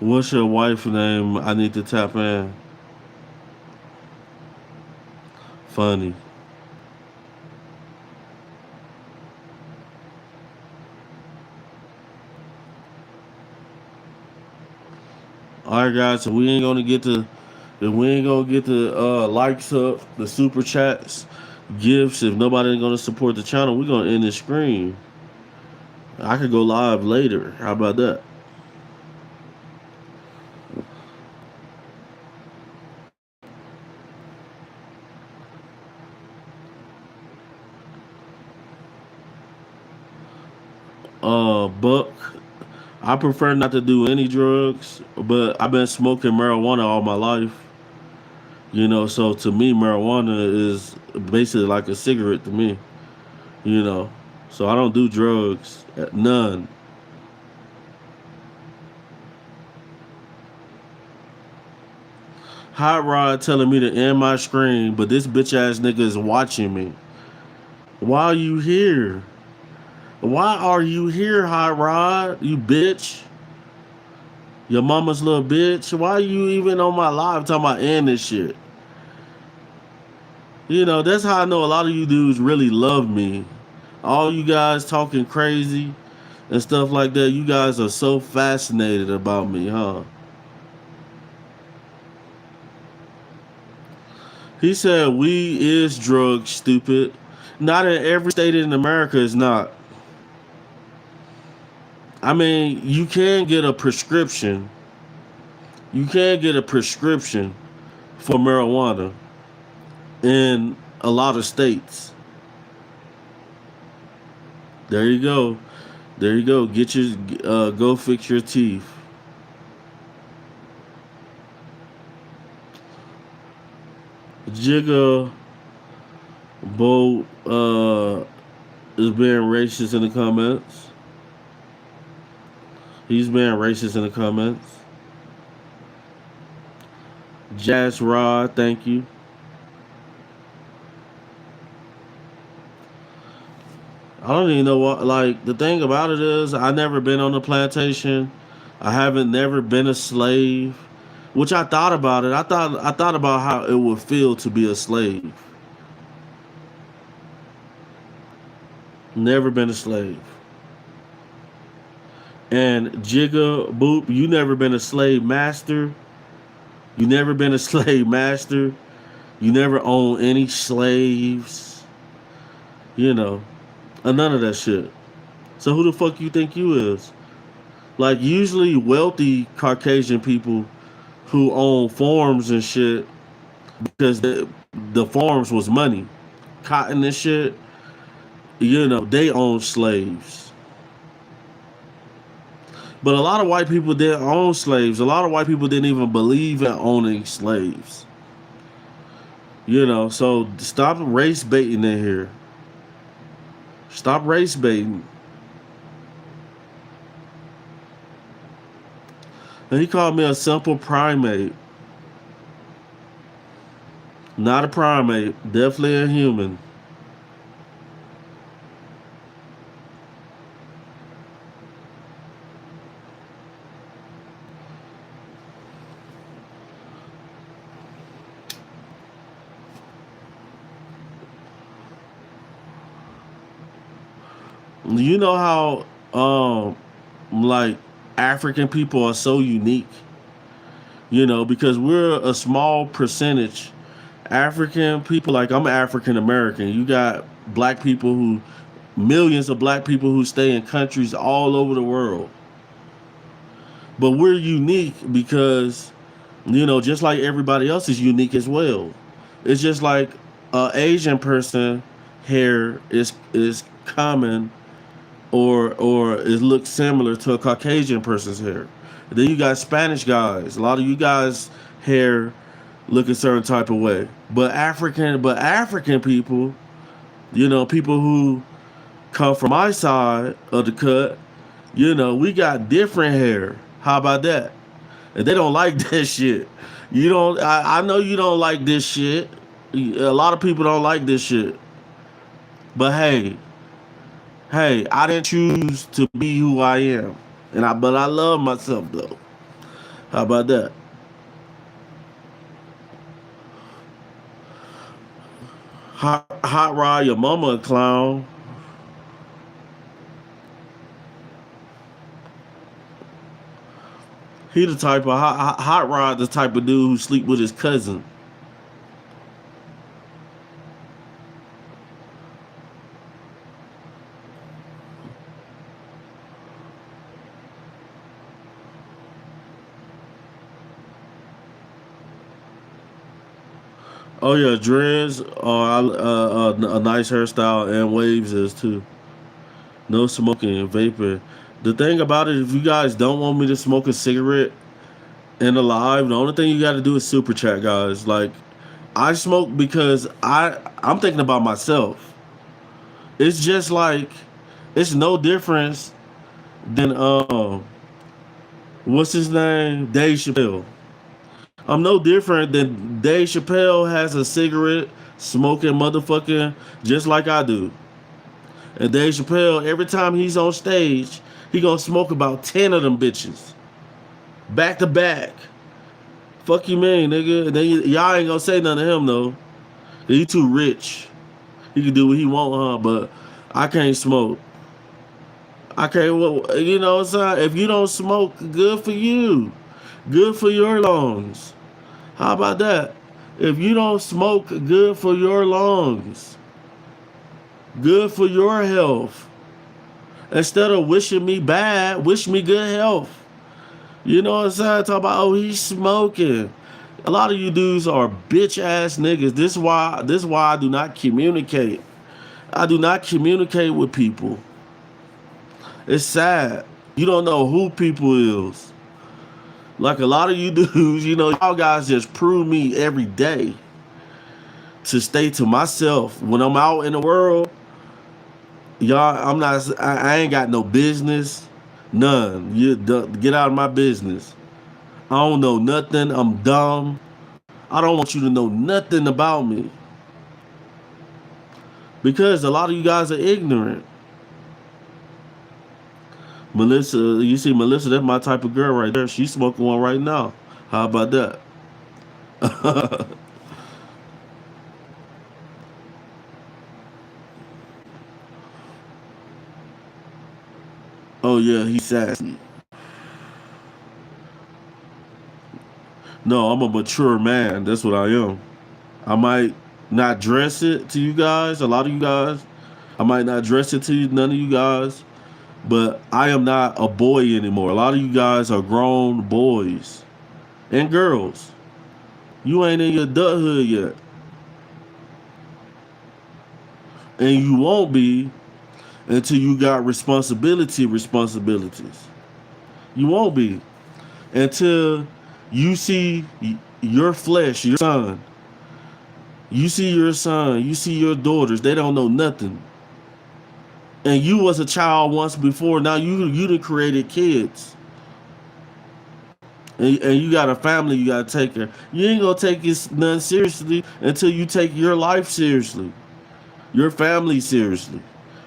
What's your wife name? I need to tap in. Funny. All right, guys. So we ain't gonna get to, if we ain't gonna get the likes up, the super chats, gifts. If nobody ain't gonna support the channel, we're gonna end the screen. I could go live later. How about that? Buck. I prefer not to do any drugs, but I've been smoking marijuana all my life. So to me, marijuana is basically like a cigarette to me. You know, so I don't do drugs, none. Hot Rod telling me to end my screen, but this bitch ass nigga is watching me. Why are you here? Why are you here, Hot Rod? You bitch. Your mama's little bitch. Why are you even on my live talking about end this shit? That's how I know a lot of you dudes really love me. All you guys talking crazy and stuff like that. You guys are so fascinated about me, huh? He said weed is drugs, stupid. Not in every state in America is not. I mean, you can get a prescription. You can get a prescription for marijuana in a lot of states. There you go. There you go. Get your go fix your teeth. Jigga Bo is being racist in the comments. He's being racist in the comments. Jazz Rod, thank you. I don't even know what. Like, the thing about it is, I never been on a plantation. I haven't never been a slave. Which I thought about it. I thought about how it would feel to be a slave. Never been a slave. And Jigga Boop, you never been a slave master. You never been a slave master. You never owned any slaves. You know, none of that shit. So who the fuck you think you is? Like, usually wealthy Caucasian people who own farms and shit, because the farms was money, cotton and shit. They own slaves. But a lot of white people didn't own slaves. A lot of white people didn't even believe in owning slaves. So stop race baiting in here. Stop race baiting. And he called me a simple primate. Not a primate. Definitely a human. You know how like African people are so unique, because we're a small percentage. African people, like, I'm African American. You got black people who, millions of black people who stay in countries all over the world. But we're unique because, just like everybody else is unique as well. It's just like a Asian person hair is common, or it looks similar to a Caucasian person's hair. Then you got Spanish guys. A lot of you guys hair look a certain type of way. But African people, people who come from my side of the cut, we got different hair. How about that? And they don't like that shit. You don't. I know you don't like this shit. A lot of people don't like this shit. But hey, I didn't choose to be who I am, but I love myself though. How about that? Hot Rod, your mama a clown. He the type of Hot Rod, the type of dude who sleep with his cousin. Oh yeah, dreads are a nice hairstyle, and waves is too. No smoking and vaping. The thing about it, if you guys don't want me to smoke a cigarette in the live, the only thing you got to do is super chat, guys. Like, I smoke because I'm thinking about myself. It's just like it's no difference than what's his name, Dave Chappelle. I'm no different than Dave Chappelle has a cigarette smoking motherfucking just like I do. And Dave Chappelle, every time he's on stage, he gonna smoke about 10 of them bitches. Back to back. Fuck you mean, nigga. And then y'all ain't gonna say nothing to him though. He too rich. He can do what he want, huh? But I can't smoke. I can't, you know what I'm saying? If you don't smoke, good for you. Good for your lungs. How about that? If you don't smoke, good for your lungs. Good for your health. Instead of wishing me bad, wish me good health. You know what I'm saying? Talk about, oh, he's smoking. A lot of you dudes are bitch ass niggas. This is why I do not communicate. I do not communicate with people. It's sad. You don't know who people is. Like a lot of you dudes, y'all guys just prove me every day to stay to myself. When I'm out in the world, y'all, I ain't got no business. None. Get out of my business. I don't know nothing. I'm dumb. I don't want you to know nothing about me. Because a lot of you guys are ignorant. Melissa, you see Melissa, that's my type of girl right there. She's smoking one right now. How about that? Oh yeah, he's sassy. No, I'm a mature man. That's what I am. I might not dress it to you guys, a lot of you guys. I might not dress it to you, none of you guys. But I am not a boy anymore. A lot of you guys are grown boys and girls. You ain't in your adulthood yet. And you won't be until you got responsibilities. You won't be until you see your flesh, your son. You see your son, you see your daughters, they don't know nothing. And you was a child once before, now you done created kids. And you got a family you gotta take care. You ain't gonna take it none seriously until you take your life seriously. Your family seriously.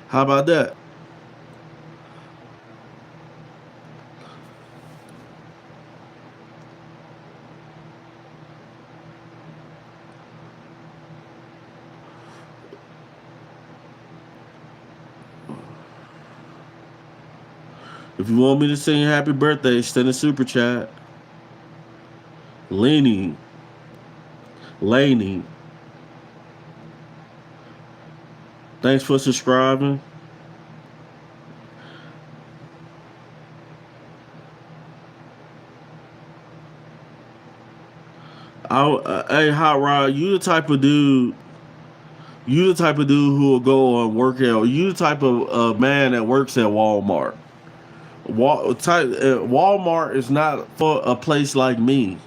How about that? If you want me to sing happy birthday, send a super chat. Laney. Laney. Thanks for subscribing. Hey, Hot Rod, you the type of dude. You the type of dude who will go and work out. You the type of man that works at Walmart. Walmart is not for a place like me.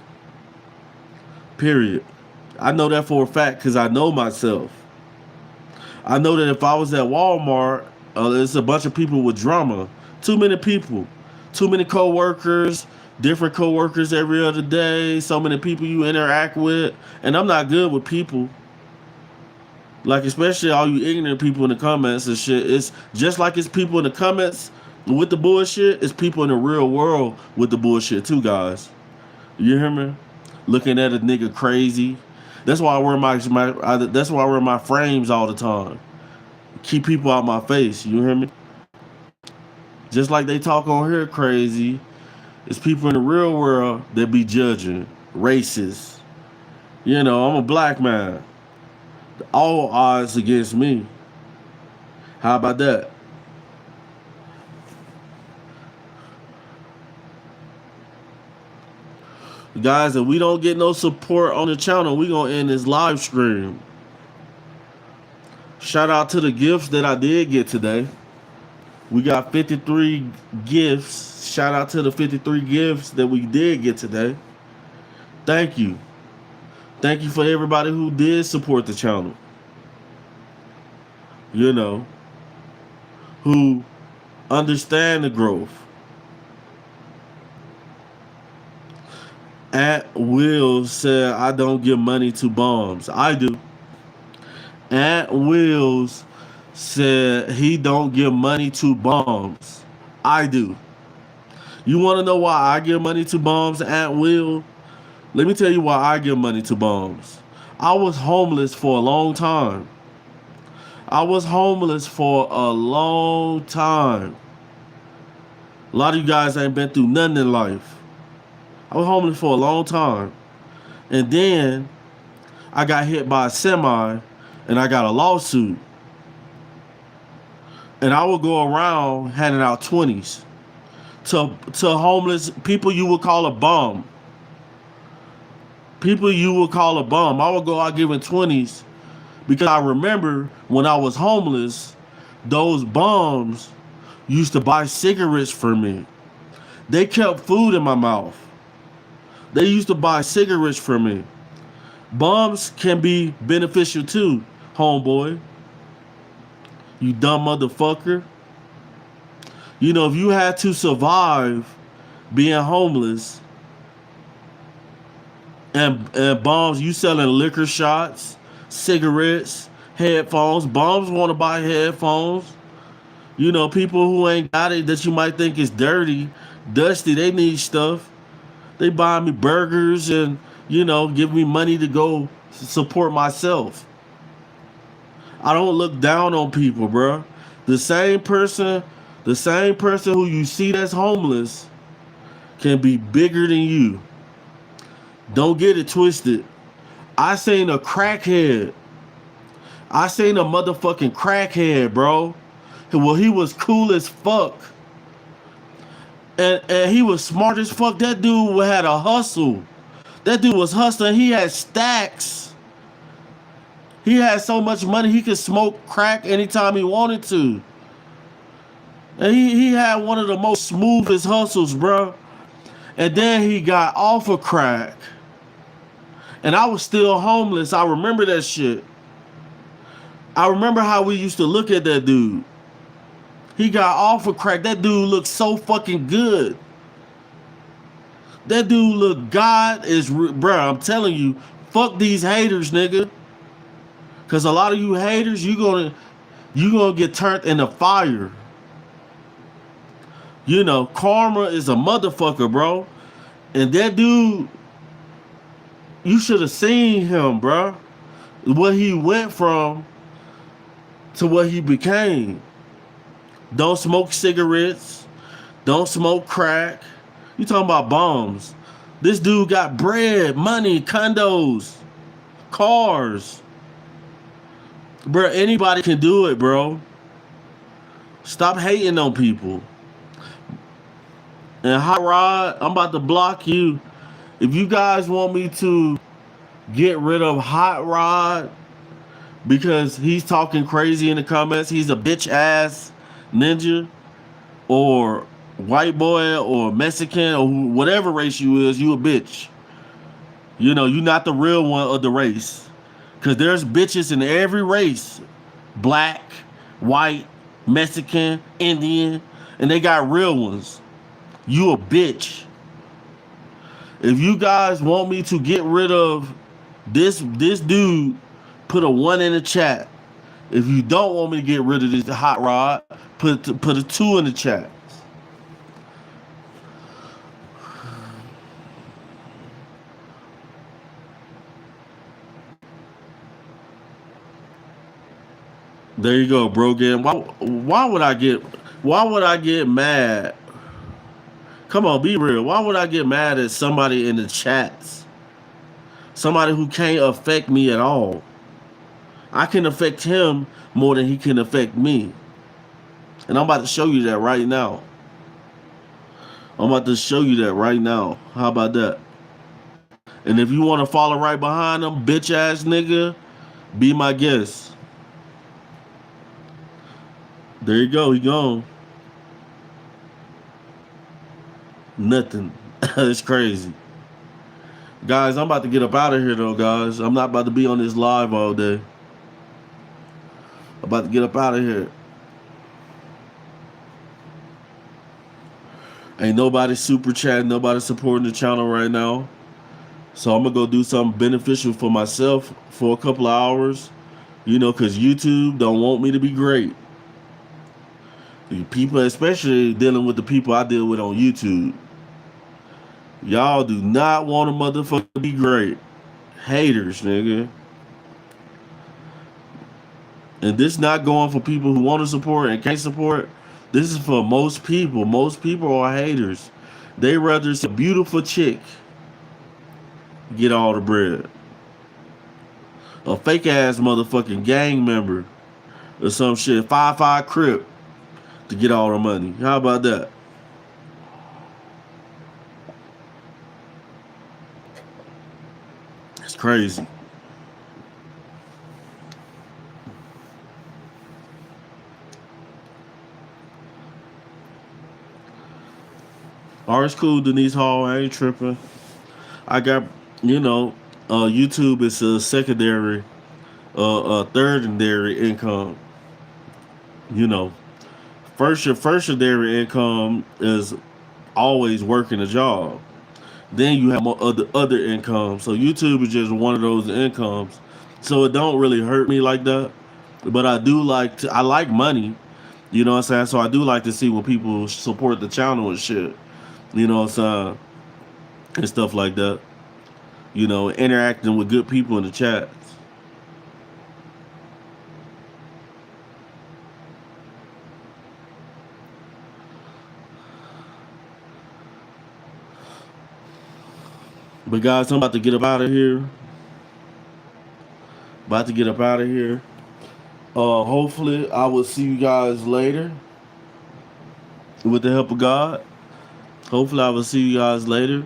Period. I know that for a fact because I know myself. I know that if I was at Walmart, it's a bunch of people with drama. Too many people. Too many co-workers, different co-workers every other day, so many people you interact with. And I'm not good with people. Like, especially all you ignorant people in the comments and shit. It's just like it's people in the comments with the bullshit, it's people in the real world with the bullshit too, guys. You hear me? Looking at a nigga crazy. That's why I wear that's why I wear my frames all the time. Keep people out my face. You hear me? Just like they talk on here crazy, it's people in the real world that be judging, racist. You know, I'm a black man. All odds against me. How about that? Guys, if we don't get no support on the channel, we gonna end this live stream. Shout out to the gifts that I did get today. We got 53 gifts. Shout out to the 53 gifts that we did get today. Thank you. Thank you for everybody who did support the channel. You know, who understand the growth. At Will said, I don't give money to bombs. I do. At Wills said he don't give money to bombs. I do. You want to know why I give money to bombs, At Will? Let me tell you why I give money to bombs. I was homeless for a long time. I was homeless for a long time. A lot of you guys ain't been through nothing in life. I was homeless for a long time. And then I got hit by a semi and I got a lawsuit. And I would go around handing out 20s to homeless people you would call a bum. People you would call a bum. I would go out giving 20s because I remember when I was homeless, those bums used to buy cigarettes for me. They kept food in my mouth. They used to buy cigarettes for me. Bums can be beneficial too, homeboy. You dumb motherfucker. You know, if you had to survive being homeless and bums, you selling liquor shots, cigarettes, headphones. Bums want to buy headphones. You know, people who ain't got it that you might think is dirty, dusty, they need stuff. They buy me burgers and, you know, give me money to go support myself. I don't look down on people, bro. The same person who you see that's homeless can be bigger than you. Don't get it twisted. I seen a crackhead. I seen a motherfucking crackhead, bro. Well, he was cool as fuck. And he was smart as fuck. That dude had a hustle. That dude was hustling. He had stacks. He had so much money he could smoke crack anytime he wanted to. And he had one of the most smoothest hustles, bro. And then he got off of crack. And I was still homeless. I remember that shit. I remember how we used to look at that dude. He got off of crack. That dude looked so fucking good. That dude look God is, bro. I'm telling you, fuck these haters, nigga. Cause a lot of you haters, you gonna get turned in the fire. You know, karma is a motherfucker, bro. And that dude, you should have seen him, bro. What he went from to what he became. Don't smoke cigarettes. Don't smoke crack. You talking about bombs. This dude got bread, money, condos, cars. Bro, anybody can do it, bro. Stop hating on people. And Hot Rod, I'm about to block you. If you guys want me to Get rid of Hot Rod because he's talking crazy in the comments. He's a bitch ass ninja or white boy or Mexican or whatever race you is. You a bitch. You know, you're not the real one of the race. Because there's bitches in every race. Black, white, Mexican, Indian, and they got real ones. You a bitch. If you guys want me to get rid of this dude, put a 1 in the chat. If you don't want me to get rid of this Hot Rod, put a 2 in the chat. There you go, bro. Again, why would I get mad? Come on, be real. Why would I get mad at somebody in the chats? Somebody who can't affect me at all. I can affect him more than he can affect me. And I'm about to show you that right now. I'm about to show you that right now. How about that? And if you want to follow right behind him, bitch ass nigga, be my guest. There you go, he gone. Nothing. It's crazy. Guys, I'm about to get up out of here though, guys. I'm not about to be on this live all day. I'm about to get up out of here. Ain't nobody super chatting, nobody supporting the channel right now. So I'm gonna go do something beneficial for myself for a couple of hours. You know, cause YouTube don't want me to be great. People, especially dealing with the people I deal with on YouTube. Y'all do not want a motherfucker to be great. Haters, nigga. And this not going for people who want to support and can't support. This is for most people. Most people are haters. They rather see a beautiful chick get all the bread. A fake ass motherfucking gang member or some shit, 5-5 Crip, to get all the money. How about that? It's crazy. It's cool, Denise Hall. I ain't tripping. I got, you know, YouTube is a secondary, thirdary income. You know, your firstary income is always working a job. Then you have more other income. So YouTube is just one of those incomes. So it don't really hurt me like that. But I do I like money. You know what I'm saying? So I do like to see when people support the channel and shit. You know what I'm saying? And stuff like that. You know, interacting with good people in the chats. But guys, I'm about to get up out of here. Hopefully I will see you guys later. With the help of God. Hopefully I will see you guys later.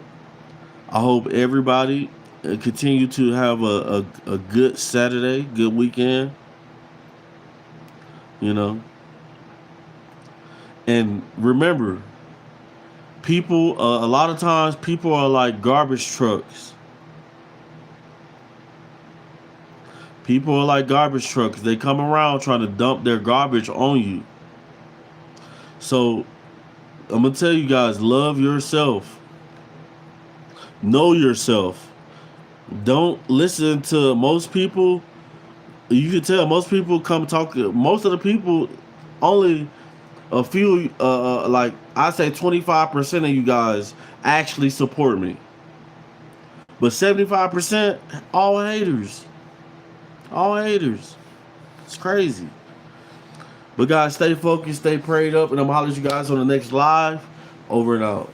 I hope everybody continue to have a good Saturday, good weekend. You know. And remember, people, a lot of times people are like garbage trucks. People are like garbage trucks. They come around trying to dump their garbage on you. So I'm going to tell you guys, love yourself. Know yourself. Don't listen to most people. You can tell most people come talk. Most of the people, only a few, like I say 25% of you guys actually support me. But 75%, all haters. All haters. It's crazy. But guys, stay focused, stay prayed up, and I'm going to holler at you guys on the next live. Over and out.